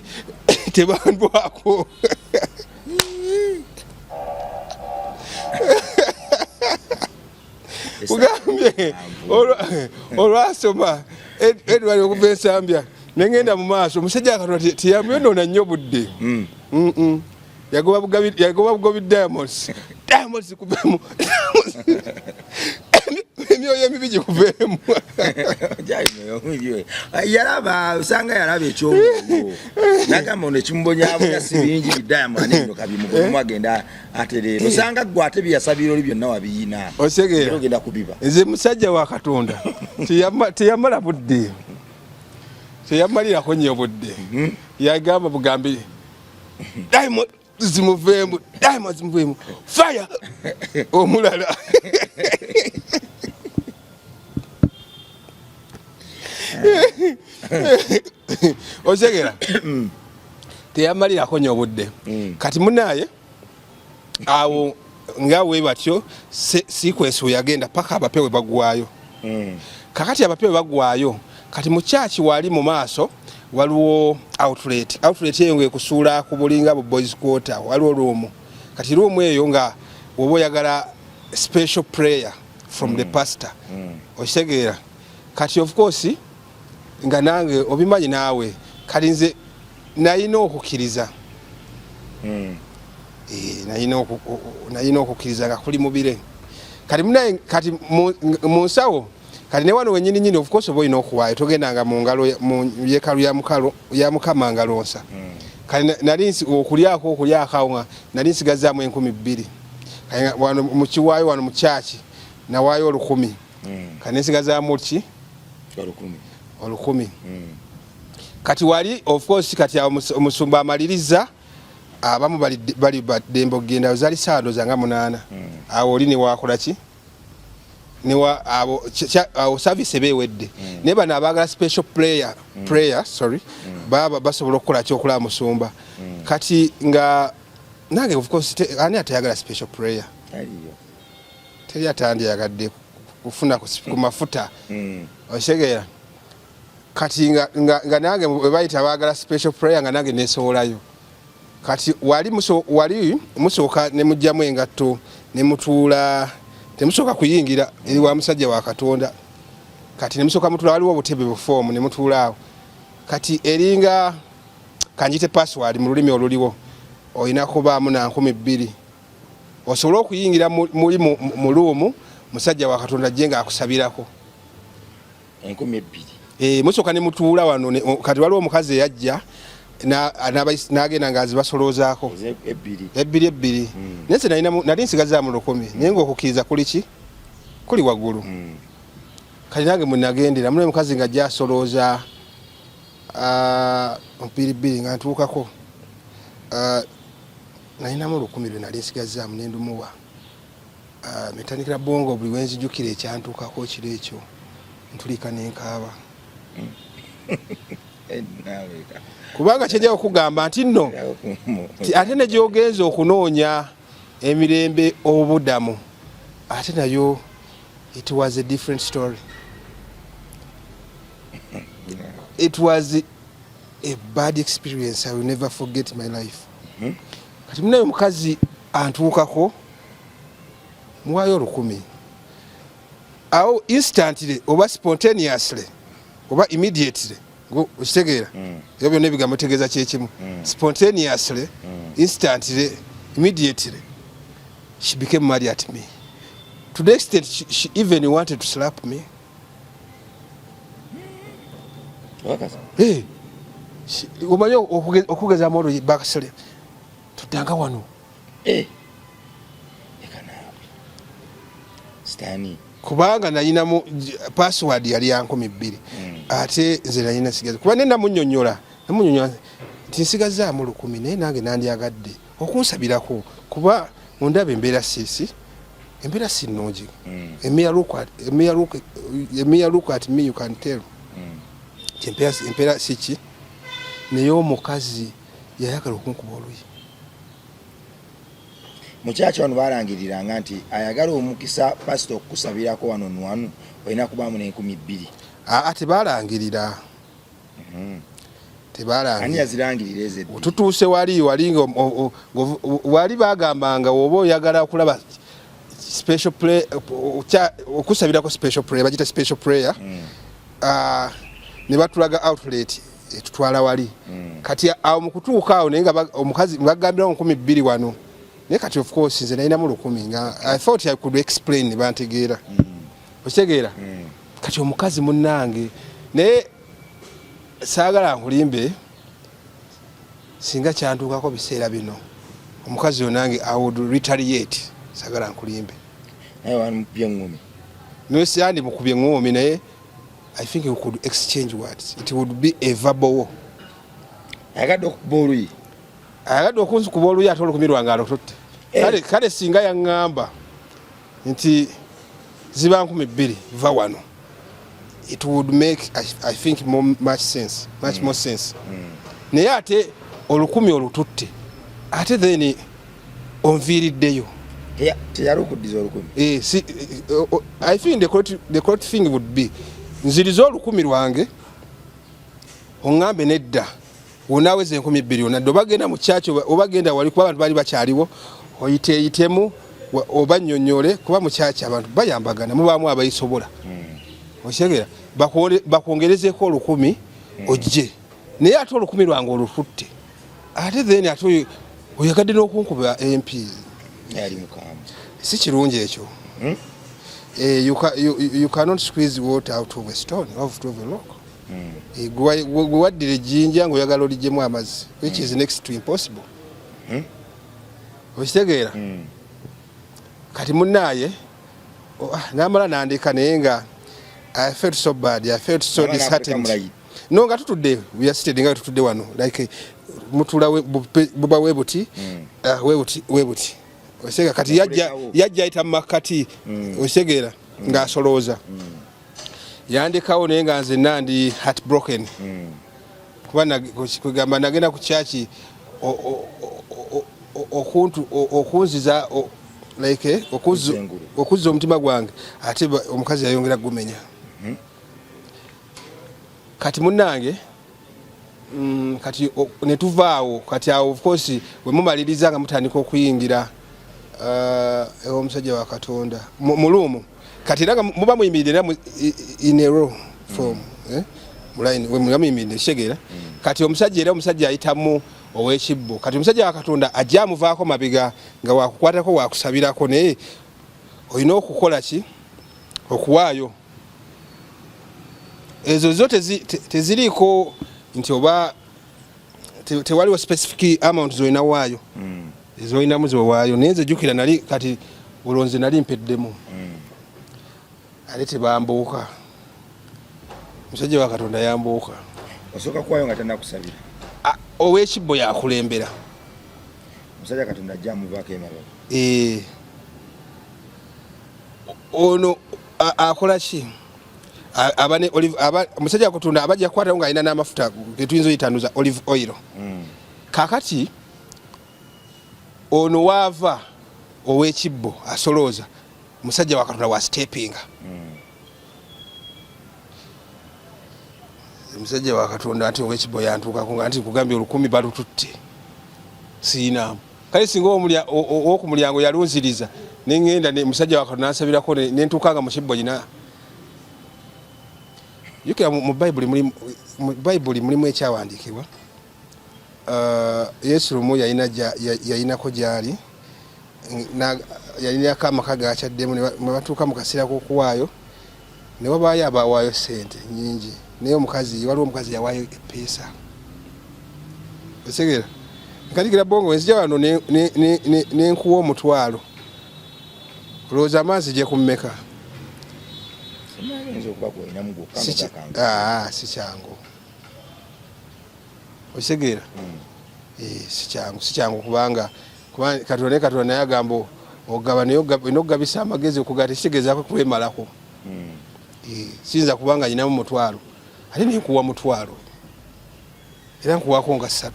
tebandwako kugambye olwasoma Edward okuva ensambya nengenda mu maaso omusajja Katonda teyamyonoona nnyo budde yagoba bugobi diamonds kuveemu emyoyo emibi gikuveemu yalaba osanga yalaba ekyomugo nagamba ono ekimubonyabonya si bingi diamond eno kabimugomu agenda atereera osanga gwe ate byeyasabira oli byonna wabiyina osegeera ogenda kubiba nze musajja wa Katonda teyamala budde teyamalirako nnyo budde yagamba bugambi diamond zimuveemu fire omulala osegera teyamalirako nnyo budde kati munaye awo nga we batyo sequence yagenda paka abapewe bagwayo kakati abapewe bagwayo kati mu church wali mu maaso waliwo outlet eyo ngekusuula ku bulinga bu boys quarter waliwo room kati room eyo nga oba oyagala special prayer from the pastor okitegeera kati of course nga nange obimanyi naawe kati nze nalina okukkiriza nalina okukkiriza nga kuli mubire kati munaye kati mu nsawo kati ne wano wenyini of course oba olina okuwaayo togendanga mu ngalo mu yeekalu ya Mukama ngalonsa kati nali okulyako nali nsigazaamu 2,000 wano mu kiwaayo wano mu kyaki nawaayo 1,000 kati nsigazaamu ki 1,000 kati wali of course kati omusumba amaliriza abamu bali baddembe okugenda zali saado zanga 8 awo oli ne wakola ki niwa abo service bewedde ne bana abagala special prayer sorry baba basobola okukola kyokulaba musumba kati nga nange of course ani atayagala special prayer teri atandi yagadde kufuna ku mafuta oshegeera kati nga nange bayita abagala special prayer nga nange nesowolayo kati wali musooka ne mujjamu engatto ne mutuula temusoka kuyingira eri wa musajja wa Katonda kati nemusoka mutula waliwo obutebe bufomu ne mutuulaawo kati eringa kanjite password mu lulimi oluliwo olina kubaamu na 2,000 osobola okuyingira muli mu luumu musajja wa Katonda jenga akusabirako 2,000 musoka ne mutuula wano kati waliwo omukazi eyajja n'agenda ngaazi basoloozaako 2,000 nense nali nsigazaamu 1,000 naye ngaokukkiriza kuli ki kuli waggulu kati nange mwenagendera mune mukazi nga gyasolooza 2,000 nga ntuukako nalinamu 1,000 lwe nali nsigazaamu nendumuwa metandikira bongo buli wenzijukira ekyantuukako kiro ekyo ntulika nenkaaba kubanga kyejja okugamba nti nno ate ne gyogenza okunoonya emirembe obuddamu ate nayo it was a different story. It was a bad experience. I will never forget my life. Kati munayo mukazi antuukako muwaayo 1,000 awo instantly oba spontaneously oba immediately okitegeera ebyo byonna ebigambo tegeeza kyekimu spontaneously instantly immediately she became mad at me to the extent she even wanted to slap me. Omanyi okugeza modo bakasale tutanga wano kubanga nayinamu password yali ya 200 ate nze nayina sigaza kuba nenda munnyonnyola nti nsigazaamu 100 naye nange nandyagadde okunsabirako kuba mundaba embeera si nnungi. Emia look at me you can tell empeera siki naye omukazi yayagala okunkuba oluyi. Mukyaki wano balangiriranga nti ayagala omukisa pasito okukusabirako wano nwanu olina kubaamu n2,000. Tebalangirira. Ani yazirangirira ezo? Tutuuse wali bagambanga oba oyagala okulaba special prayer okusabirako special prayer bagita special prayer ne batulaga outlet etutwala wali kati awo mukutuuka awo naye nga omukazi bagambirawo 2,000 wano naye kati of course nze nalinamu 1,000 nga I thought I could explain ne bantegeera okitegeera kati omukazi munnange naye saagala nkulimbe singa kyantuukako biseera bino omukazi yo nange I would retaliate saagala nkulimbe naye wamupye ngumi naye siyandi mukubye ngumi naye I think we could exchange words. It would be a verbal war. Agadde okukuba oluyi. Agadde okunkuba oluyi ate olukumi lwange alotutte. Kale singa yaŋŋamba nti ziba 2,000 va wano. It would make I think much more sense. Naye ate 1,000 olututte. Ate then onviiriddeyo. Teyali okuddiza 1,000. I think the correct thing would be nziriza 1,000 lwange oŋŋambe nedda wonaaweza 2,000 nadde obagenda mu kyaki obagenda wali kuba abantu bali bakyaliwo oyiteeyitemu oba nnyonnyole kuba mu kyaki abantu bayambagana mubaamu abayisobola okitegeera bakwongerezeeko 1,000 ojje naye ate 1,000 lwange olututte ate then ate oyagadde n'okunkuba MP yali mukaamu si kirungi ekyo. You cannot squeeze water out of a stone, out of a rock. Gwaddira ejjinja ng'oyagala oligyemu amazzi, which is next to impossible. Okitegeera kati munnaaye n'amala nandika naye nga I felt so bad, I felt so disheartened. No nga tutudde we are sitting nga tutudde wano like mutula buba webuti webuti osega kati yajja ayita mu makati osegera ng'asolooza yandikawo naye nga nze nandi heartbroken kuba kugamba nagenda ku kyaki okunziza like okuzza omutima gwange ate omukazi yayongera gumenya kati munnange kati netuvaawo kati awo of course we mumaliriza nga mutandika okuyingira omusajja wa Katonda mulumu kati era muba muyimirira in a row form muline we muyimirira shegera kati omusajja era omusajja ayitamu ow'ekibbo kati omusajja wa Katonda ajja amuvaako mabiga nga wakukwatako wakusabirako naye olina okukola ki okuwaayo ezo zo teziriiko nti oba tewaliwo specific amount zolina waayo ezolinamu zowaayo naye nzejjukira nali kati olonze nali mpeddemu ate tebambuuka omusajja wa Katonda yambuuka osooka kuwaayo nga tannakusabira ow'ekibbo yakulembera omusajja Katonda ajja amuvaako emabega ono akola ki omusajja wa Katonda abajja kukwatawo ng'alina n'amafuta getuyinza oyitanuza olive oil kakati ono waava ow'ekibbo asolooza omusajja wa Katonda wa steppinga omusajja wa Katonda ati ow'ekibbo yantuukako nga nti kugambye 1,000 balututte siinamu kale singa ow'oku mulyango yalunziriza neŋŋenda omusajja wa Katonda nansabirako nentuukanga mu kibbo nyina yukira mu Bible mulimu ekyawandiikibwa Yesu lumu yayinako gyali yalinako amaka gakyaddemu ne batuuka mu kaseera k'okuwaayo ne wabaayo abawaayo ssente nyingi naye waliwo omukazi yawaayo eppeesa osegera nkalikira bongo wenzija wano nenkuwa omutwalo olowooza amaazi gye kummeka si kyangu osegera si kyangu kubanga Katonda naye agamba ogaba naye olina okugabisa amagezi okugaa tekitegeezaako kwemalako siyinza kubanga nyinamu mutwalo ate nenkuwa mutwalo era nkuwaako nga 3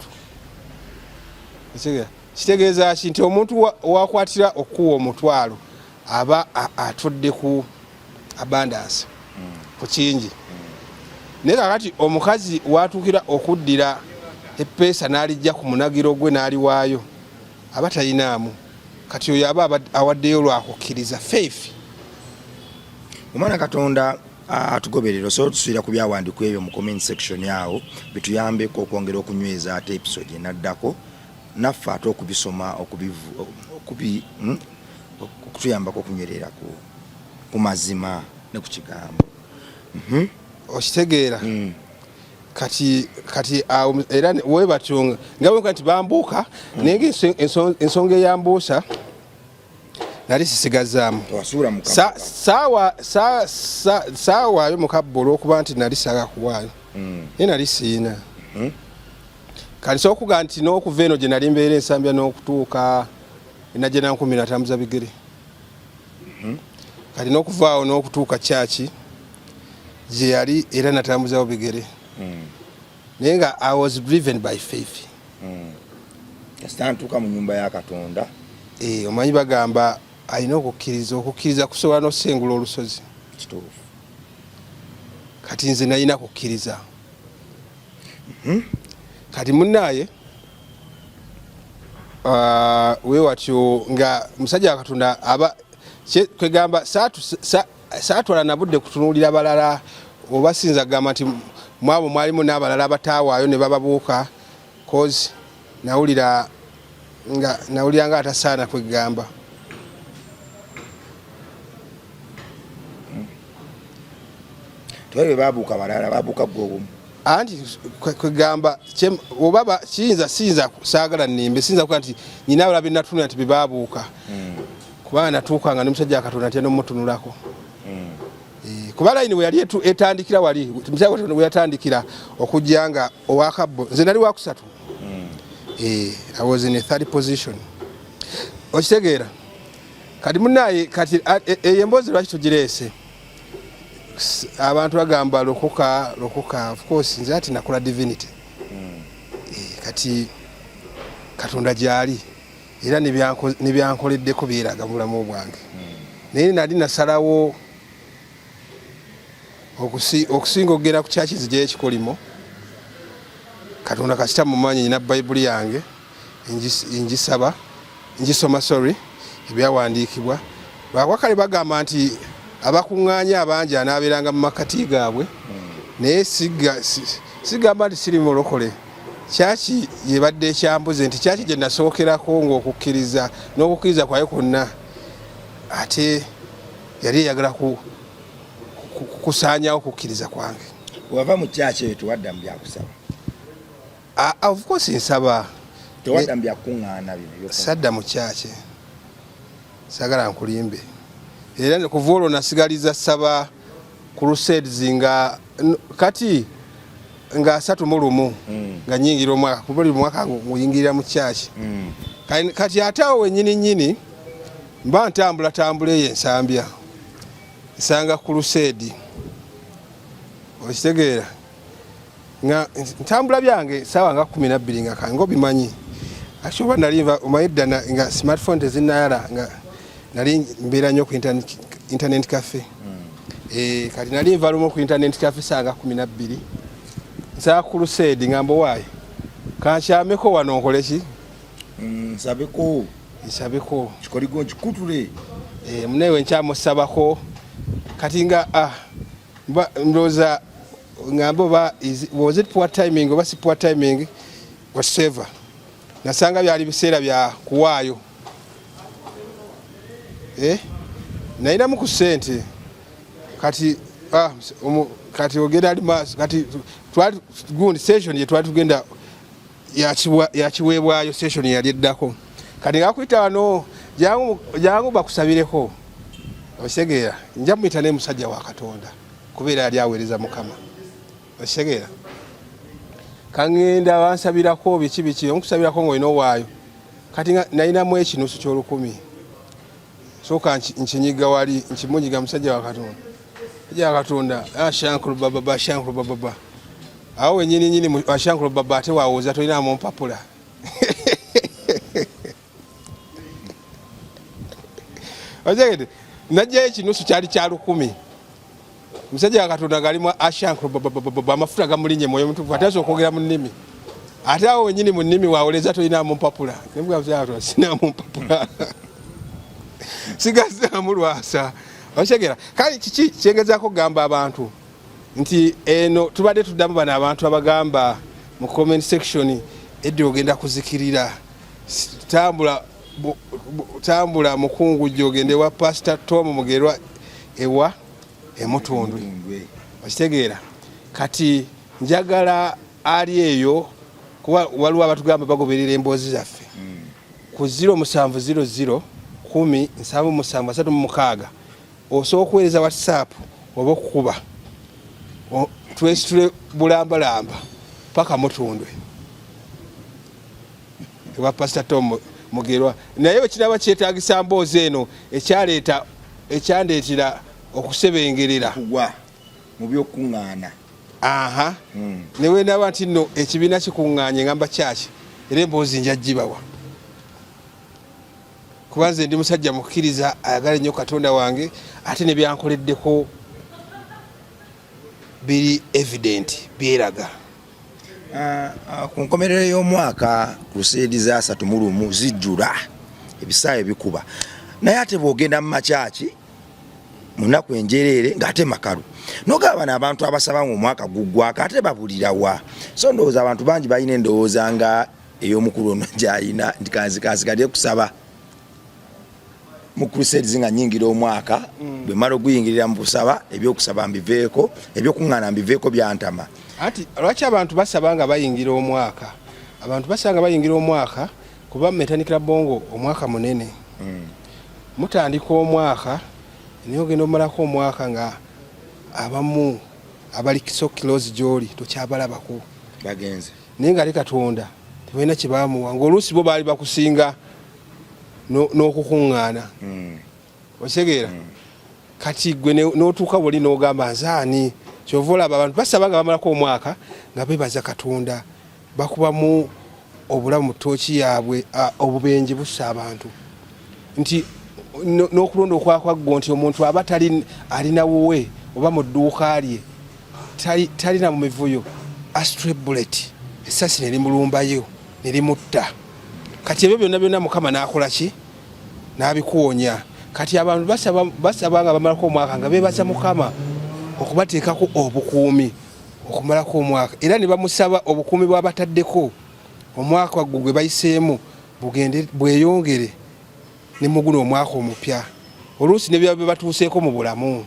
kitegeeza ki nti omuntu wakwatira okuwa omutwalo aba atudde ku abundance ku kingi naye kakati omukazi watuukira okuddira eppeesa n'alijja ku munagiro gwe n'aliwaayo aba talinaamu kati oyo aba awaddeyo lwakukkiriza faith. Omwana Katonda atugoberera so tusuira ku byawandiiko ebyo mu comment section yawo bituyambeko okwongera okunyweza ate episode enaddako naffe ate okubisoma okutuyambako okunywerera ku mazima ne ku kigambo. Okitegeera kati era webatyo nga bwe kati bambuuka naye ensonga eyambuusa nali sisigazaamu saawa yo mukabbo olw'okuba nti nali saaga kuwaayo naye nali siina kati sookuga nti n'okuva eno gye nali mbeera ensambya n'okutuuka enajje nankumi natambuza bigere kati n'okuvaawo n'okutuuka kyaki gye yali era natambuzawo bigere naye nga I was driven by faith. Ntuuka mu nyumba ya Katonda omanyi bagamba alina okukkiriza kusobola n'okusengula olusozi kituufu kati nze nalina kukkiriza kati munnaaye weewatyo nga musajja wa Katonda aba kwegamba saatwala nabudde kutunuulira balala oba sinza gamba nti mwabo mwalimu n'abalala abatawaayo ne bababuuka cause nawulira nga atasaana kwegamba twebwe babuuka balala babuuka gwobumu anti kwegamba oba kiyinza saagala nnimbe siyinza kuba nti nyina abala binatunula nti bebabuuka kubanga natuukanga ne musajja wa Katonda atya n'omutunulako kuba layini we yali etandikira wali musajja wa Katonda we yatandikira okujja nga owakabbo nze nali wakusatu I was in a 3rd position. Okitegeera kati munnaaye kati emboozi lwaki tugireese abantu bagamba lokoka of course nze ati nakola divinity kati Katonda gyali era nebyankoleddeko byeraga mulamu bwange naye nali nasalawo okusinga okugenda ku kyaki nzigyeyo ekikolimo Katonda kasita mumanyi nyina Bayibuli yange ngisoma ebyawandiikibwa bakwakale bagamba nti abakuŋŋaanya abangi anaabeeranga mu makati gaabwe naye sigamba nti siri mulokole kyaki yebadde ekyambuze nti kyaki gye nasookerako ng'okukkiriza n'okukkiriza kwaye kwonna ate yali eyagala kusaanyawo okukkiriza kwange. Wava mu kyaki eyo tewadda mu byakusaba? Of course nsaba tewadda mu byakuŋŋaana bibyo sadda mu kyaki sagala nkulimbe era kuva olwo nasigaliza saba crusades nga kati nga 31 nga nyingira omwaka buli mwaka nguyingirira mu kyaki kati ate awo wennyini mba ntambula eyo ensambya nsanga crusade okitegeera nga ntambula byange saawa nga 12 nga kange obimanyi ashoba nalimva omayedda nga smartphone tezinayala nga nali mbeera nnyo ku internet cafe kati nalimva lumu ku internet cafe saa nga 12 nsaa crusade ngamba waayi kankyameko wano nkole ki nsabeko kikoligo nkikutule munewe nkyamusabako kati nga ndowooza ngambo was it poor timing oba si poor timing whatever nasanga byali biseera bya kuwaayo naina mu kusente kati kati ogenda ali mas kati twali gundi session ye twali tugenda yakiweebwayo session yali eddako kati ngakuita wano jangu bakusabireko osegeera nja muyita ne musajja wa Katonda kubeera yali aweereza Mukama osegeera kangenda bansabirako biki omusabirako ngo ino waayo kati nainamu ekinusu ky'olukumi soka nchinyiga wali nchimunyiga musajja wa Katonda ja Katonda ashankulu baba awo wenyini ashankulu baba ate wawoza toina mu mpapula Ojegede najja ekinusu kyali kya 10 musajja wa Katonda galimu ashankulu baba amafuta gamulinye moyo mtu atazo okwogera mu nnimi ate awo wenyini mu nnimi wawoleza toina mu mpapula nembwa muzaato sina mu mpapula sigaza mulwasa oshegera kali kiki kyengezako gamba abantu nti eno tubadde tuddamu bana abantu abagamba mu comment section eddi ogenda kuzikirira tambula mukungu jogende wa Pastor Tom Mugerwa ewa emutundwe oshegera kati njagala ali eyo kuba waliwo abatugamba bagoberera emboozi zaffe ku 0700 10 osobola okuweereza WhatsApp oba okukuba twesitule bulambalamba paka mutundwe ewa Pastor Tom Mugerwa naye kiraba kyetaagisa mboozi eno ekyandeetera okusebengerera kugwa mu by'okuŋŋaana newe naba nti nno ekibiina kikuŋŋaanye ngamba kyaki era emboozi njaggibawa kubanze ndi musajja mukkiriza ayagala nnyo Katonda wange ate ne byankoleddeko biri evident byeraga ku nkomerero y'omwaka Crusade za 3 zijjula ebisaawe bikuba naye ate bw'ogenda mu makyaki munaku enjereere ng'ate makalu nogaba n'abantu abasaba mu mwaka guggwako ate babulirawa so ndowooza abantu bangi balina endowooza nga ey'omukulu ono gy'alina nti kanzikazi kusaba mu Crusade zinga nyingira omwaka bwe mara oguyingirira mu kusaba ebyokusaba mbiveeko ebyokuŋŋaana mbiveeko byantama ati lwaki abantu basabanga bayingira omwaka abantu basanga bayingira omwaka kuba metanikira bongo omwaka munene mutandika omwaka niyo genda omalako omwaka nga abamu abali so close joli tokyabalabako bagenze naye nga ali Katonda tebalina kibaamuwa ng'oluusi bo baali bakusinga n'okukuŋŋaana osegeera kati gwe n'otuuka buli n'ogamba nzaani kyova olaba abantu basaba nga bamalako omwaka nga beebaza Katonda bakubamu obulamu mu ttooki yaabwe obubenje bussa abantu nti n'okulonda okwakwago nti omuntu aba alina wuwe oba mu dduuka lye talina mu mivuyo astray bullet essasi ne limulumbayo ne limutta kati ebyo byonna Mukama n'akola ki n'abikuwonya kati abantu basaba nga bamalako omwaka nga beebaza Mukama okubateekako obukuumi okumalako omwaka era ne bamusaba obukuumi bw'abataddeko omwaka gwe bayiseemu bweyongere ne muguno omwaka omupya oluusi ne byaba batuuseeko mu bulamu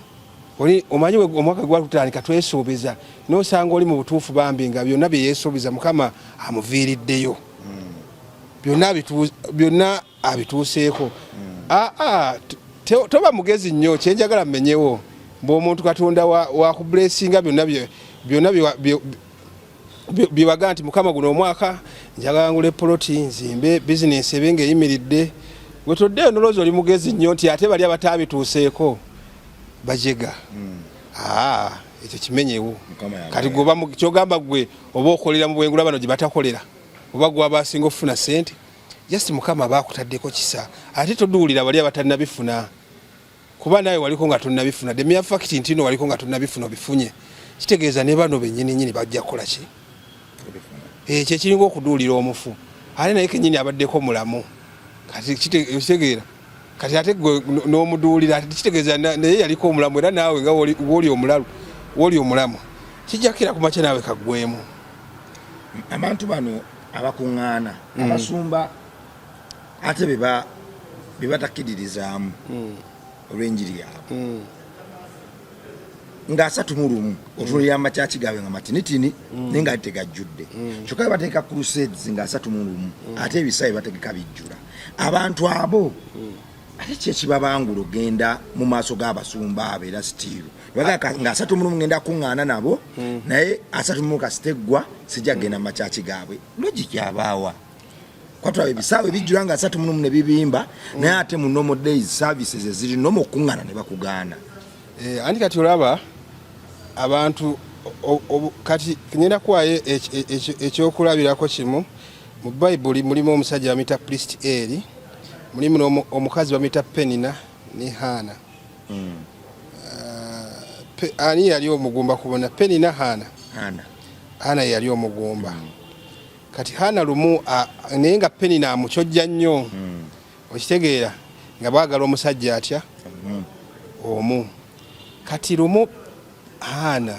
omanyi omwaka gwatutandika twesuubiza n'osanga oli mu butuufu bambi nga byonna bye yeesuubiza Mukama amuviiriddeyo byonna abituuseeko toba mugezi nnyo kyenjagala mmenyewo bw'omuntu Katonda wakubulesinga byonna byewaga nti Mukama guno omwaka njagala ngule poloti nzimbe bizinesi ebe ng'eyimiridde gwe toddeyo nolowooza oli mugezi nnyo nti ate bali abatabituuseeko bajega ekyo kimenyewo kati gwoba kyogamba gwe oba okolera mu bwengula bano gye batakolera oba gwe abasinga okufuna ssente just Mukama baakutaddeko kisa ate toduwulira bali abatalina bifuna kuba nawe waliko nga tonna bifuna the mere fact nti no waliko nga tonna bifuna bifunye kitegeeza ne bano bennyini bajja kukola ki kye kiringa okuduwulira omufu ate naye kennyini abaddeko mulamu kati kitegeera kati ate n'omuduwulira ate kitegeeza naye yaliko omulamu era naawe nga woli omulamu kijakira ku makya naawe kaggwemu. Abantu bano abakuŋŋaana abasumba ate bebatakkiririzaamu olw'enjiri yaabwe nga 31 otuulira amakyaki gaabwe nga matinitini naye nga tegajjudde kyokka bateeka crusades nga 31 ate ebisaawe bategeka bijjula. Abantu abo ate kyekibabangula ogenda mu maaso g'abasumba abo era sitiiru nga 31 ngenda kuŋŋaana nabo naye 31 kasiteggwa sijja genda mu makyaki gaabwe. Logiki abaawa kwatulaba ebisaawe bijjula nga 31 ne bibimba naye ate mu normal days services eziri nomu okuŋŋaana ne bakugaana. Anti kati olaba abantu kati ngenda kuwaayo ekyokulabirako kimu. Mu Bayibuli mulimu omusajja bamuyita priest Eri, mulimu omukazi bamuyita Penina ne Hana. Ani yali omugumba kubona? Penina Hana yali omugumba. Kati Hana lumu naye nga Penina amukyojja nnyo okitegeera nga baagala omusajja atya omu. Kati lumu Hana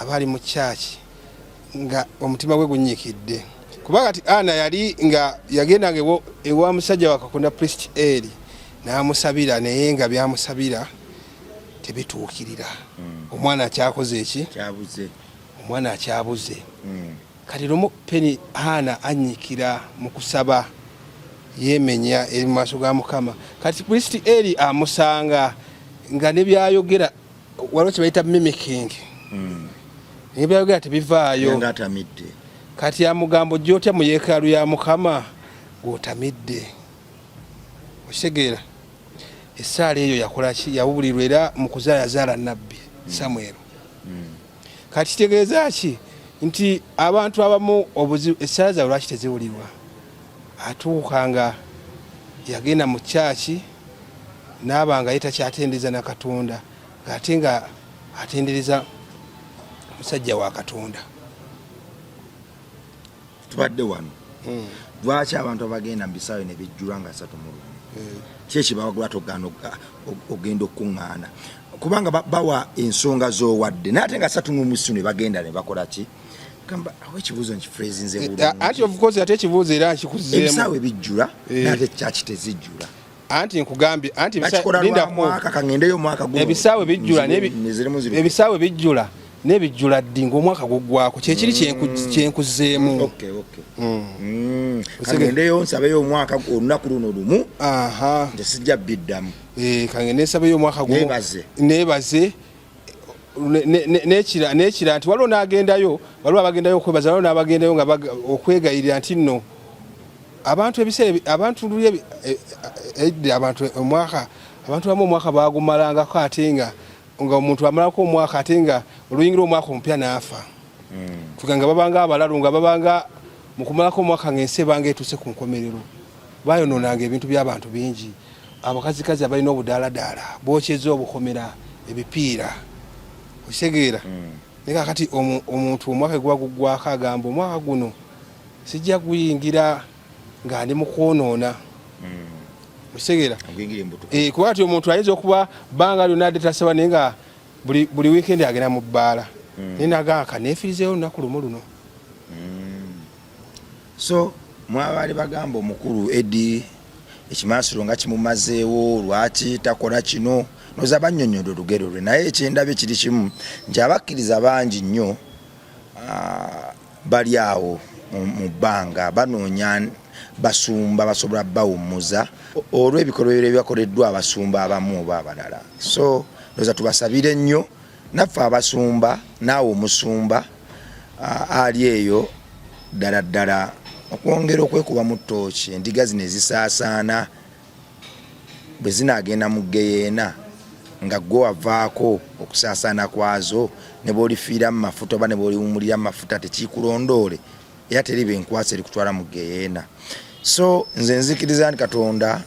abali mu kyaki nga omutima gwe gunyikidde kuba kati Hana yali nga yagendanga ewa musajja wa Katonda priest Eri n'amusabira naye nga byamusabira tebituukirira. Omwana akyakoze eki? Omwana akyabuze. Kati lumu Hana anyikira mu kusaba yemenya eri mu maaso ga Mukama. Kati priest Eri amusanga nga nebyayogera waliwo kyebayita mimicking. Nebyayogera tebivaayo. Kati amugambo gyotya mu yeekaalu ya Mukama gw'otamidde. Okitegeera essaala eyo yakola ki? Yawulirwa era mu kuzaala yazaala nnabbi Samwero. Kati kitegeeza ki? Nti abantu abamu essaala zaabwe lwaki teziwulirwa? Atuuka nga yagenda mu kyaki n'abanga ye takyatendereza na Katonda ng'ate nga atendereza musajja wa Katonda. Tubadde wano lwaki abantu abagenda mu bisaawe ne bijjula nga 31 kyekibawagula togaana ogenda okuŋŋaana kubanga bawa ensonga z'owadde naye ate nga 31 ne bagenda ne bakola ki? Kamba awo ekibuuzo nkifreezi nze bulungi. Anti of course ate ekibuuzo era nkikuzeemu. Ebisaawe bijjula naye ate kyaki tezijjula. Anti nkugambye anti linda mwaka kangendeyo mwaka guno. Ebisaawe bijjula nebijjula ddi ng'omwaka guggwako kyekiri kyenkuzeemu. Kangendeyo nsabeyo omwaka olunaku luno lumu nti sijja biddamu. Kangende nsabeyo omwaka gumu neebaze nekira nti waliwo n'agendayo waliwo abagendayo okwebaza waliwo n'abagendayo nga okwegayirira nti nno abantu ebiseera abantu omwaka abantu bamu omwaka bagumalangako ate nga omuntu amalako omwaka ate nga oluyingira omwaka omupya n'afa. Tuganga babanga abalalu nga babanga mu kumalako omwaka ng'ensi ebanga etuuse ku nkomerero bayonoonanga ebintu by'abantu bingi. Abakazikazi abalina obudaaladaala bookyeza obukomera ebipiira okitegeera. Naye kakati omuntu omwaka guba guggwako agamba omwaka guno sijja guyingira nga ndi mu kwonoona okitegeera. Kuba kati omuntu ayinza okuba bbanga lyonna adde tasaba naye nga buli wiikendi agenda mu bbaala naye nagamba kaneefirizeeyo olunaku lumu luno. So mwabaali bagamba omukulu Eddie ekimansiro nga kimumazeewo lwaki takola kino noza bannyonnyola olugero lwe naye ekyendabye kiri kimu nti abakkiriza bangi nnyo bali awo mu bbanga banoonya basumba basobola bawummuza olw'ebikolwa ebyakoleddwa abasumba abamu oba abalala. So noza tubasabire nnyo naffe abasumba naawe omusumba ali eyo ddala ddala okwongera okwekuba mu ttooki endiga zino ezisaasaana bwe zinaagenda mu ggeyeena nga gwe wavaako okusaasaana kwazo ne bw'olifiira mu mafuta oba ne bw'oliwumulira mu mafuta tekiikulondoole era teriba enkwasa erikutwala mu ggeyeena. So nze nzikiriza nti Katonda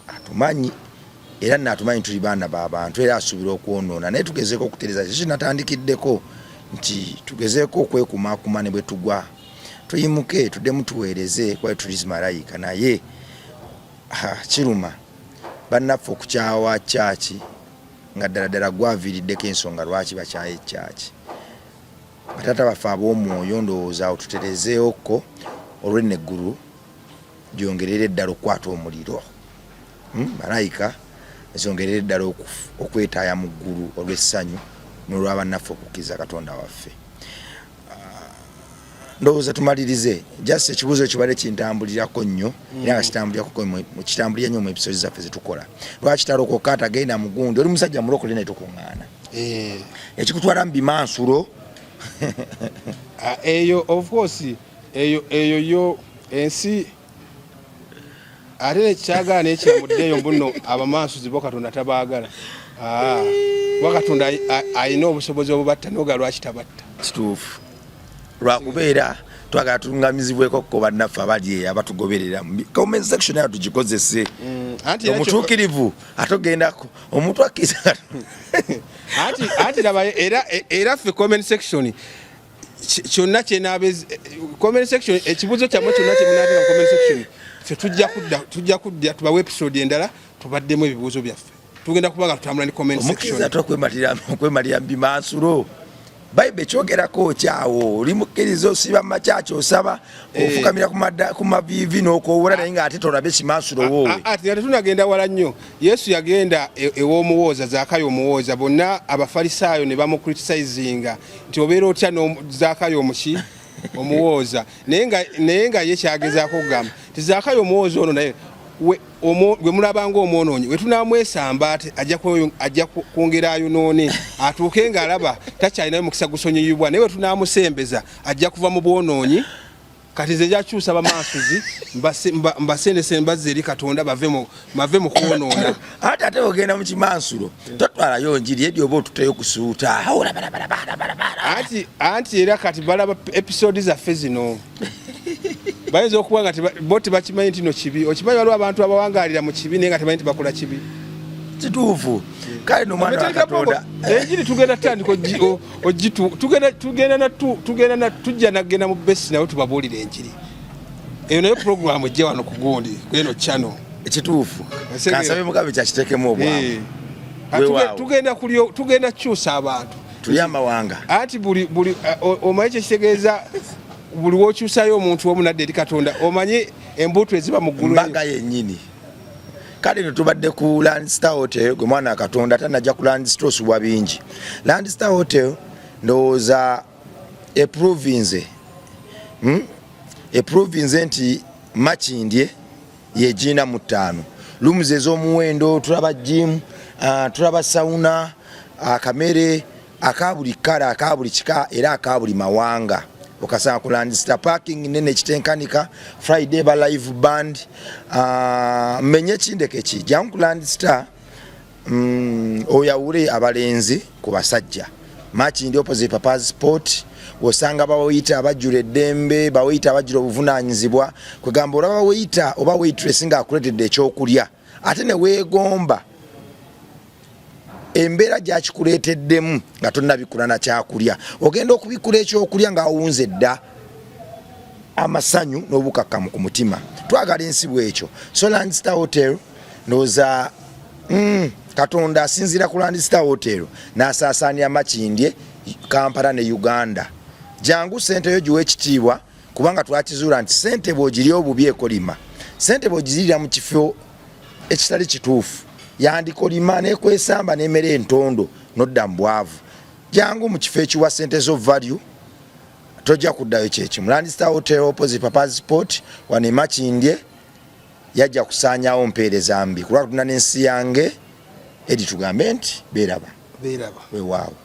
atumanyi era naatumanyi tuli baana b'abantu era asuubira okwonoona naye tugezeeko okutereeza kyo kinnatandikiddeko nti tugezeeko okwekumaakuma ne bwe tugwa tuyimuke tuddemu tuweereze kuba tulizi malayika naye kiruma bannaffe okukyawa kyaki nga ddala gwaviiriddeko ensonga lwaki bakyaye ekyaki. Bataata baffe ab'omwoyo ndowooza awo tuterezeewo olw'eneggulu gyongerera eddala okukwata omuliro. Malayika ezongerera eddala okwetaaya mu ggulu olw'essanyu n'olw'abannaffe okukkiriza Katonda waffe. Ndowooza tumalirize just ekibuuzo kibadde kintambulirako nnyo era nga kitambulira nnyo mu episode zaffe zetukola. Lwaki talokoka atagenda mu gundi oli musajja mulokole ne tukuŋŋaana ekikutwala mu bimansulo eyo of course eyo yo ensi ate nekyagala nekyamuddeeyo mbuno abamansuzi bo Katonda tabaagala. Kuba Katonda alina obusobozi obubatta noga lwaki tabatta. Kituufu. Lwakubeera twagala tulungamizibweko ko bannaffe abali abatugoberera mu comment section yayo tugikozese. Omutuukirivu atogendako omuntu akkiriza anti laba era ffe comment section kyonna kyenabezi comment section ekibuuzo kyammwe kyonna kyemunaatera mu comment section ffe tujja kudda tubawa episode endala tubaddemu ebibuuzo byaffe. Tugenda kubanga tutambula ne comment section. Omukiza okwemalira bimansulo. Bible kyogerako kyawo oli mukkiriza osiba makyaki osaba ofukamira ku mavivi n'okowula naye nga ate tolabe kimansulo woowe. Ati nga tetunagenda wala nnyo. Yesu yagenda ew'omuwooza Zaakayo omuwooza bonna abafalisaayo ne bamucriticizinga nti obeera otya Zaakayo omuki omuwooza naye nga ye kyagezaako okugamba ti Zaakayo omuwooza ono naye gwe mulabanga omwonoonyi we tunamwesamba ate ajja kwongera ayonoone atuuke ng'alaba takyalinayo mukisa gusonyiyibwa naye we tunamusembeza ajja kuva mu bwonoonyi kati nze jakyusa bamansuzi mbasendese mbazze eri Katonda bave mu kwonoona. Ate ogenda mu kimansulo totwalayo njiri ebyo oba otuteyo kusuuta anti era kati balaba episode zaffe zino bayinza okuba nga bo tebakimanyi nti no kibi. Okimanyi waliwo abantu abawangaalira mu kibi naye nga temanyi nti bakola kibi. Kituufu. Kale n'omwana wa Katonda enjiri tugenda tutandika tujja nagenda mu besi nawe tubabuulira enjiri eyo nayo programu ejja wano ku gundi kweno channel. Ekituufu kansabe mugabe kyakiteekemu obwamu tugenda kukyusa abantu tuli amawanga anti buli omanyi kyekitegeeza buli wokyusayo omuntu omunadde eri Katonda omanyi embuto eziba mu ggulu mbaga yennyini. Kale netubadde ku Landstar Hotel gwe mwana wa Katonda tanajja ku Landstar osubwa bingi. Landstar Hotel ndowooza eprovince nti Makindye yegina mu 5 rooms ez'omuwendo tulaba gym tulaba sauna akamere akabuli kala akabuli kika era akabuli mawanga. Okasanga ku Landstar parking nene kitenkanika Friday ba live band menye kindeke ki jangu Landstar oyawule abalenzi ku basajja Makindye opposite Papa's Sport osanga baweyita abajjula eddembe baweyita abajjula obuvunanyizibwa kwegamba olaba baweyita oba waitress nga akuletedde ekyokulya ate ne weegomba embeera gyakikuleeteddemu nga tonnabikula na kyakulya ogenda okubikula ekyokulya ng'awunze dda amasanyu n'obukakkamu ku mutima. Twagala ensi bwekyo. So Landstar Hotel ndowooza Katonda asinziira ku Landstar Hotel n'asaasaanira Makindye Kampala ne Uganda. Jangu ssente yo giwe ekitiibwa kubanga twakizuula nti ssente bw'ogirya obubi ekolima ssente bw'ogizirira mu kifo ekitali kituufu yandikolima nekwesamba n'emmere entondo nodda mu bwavu. Jangu mu kifo ekiwa ssente zo value tojja kuddayo kyekimu. Landstar Hotel opposite Papa's Sport wane Makindye yajja kusaanyawo mpeereza mbi kulwa tuna n'ensi yange eri tugambe nti beeraba weewaawo.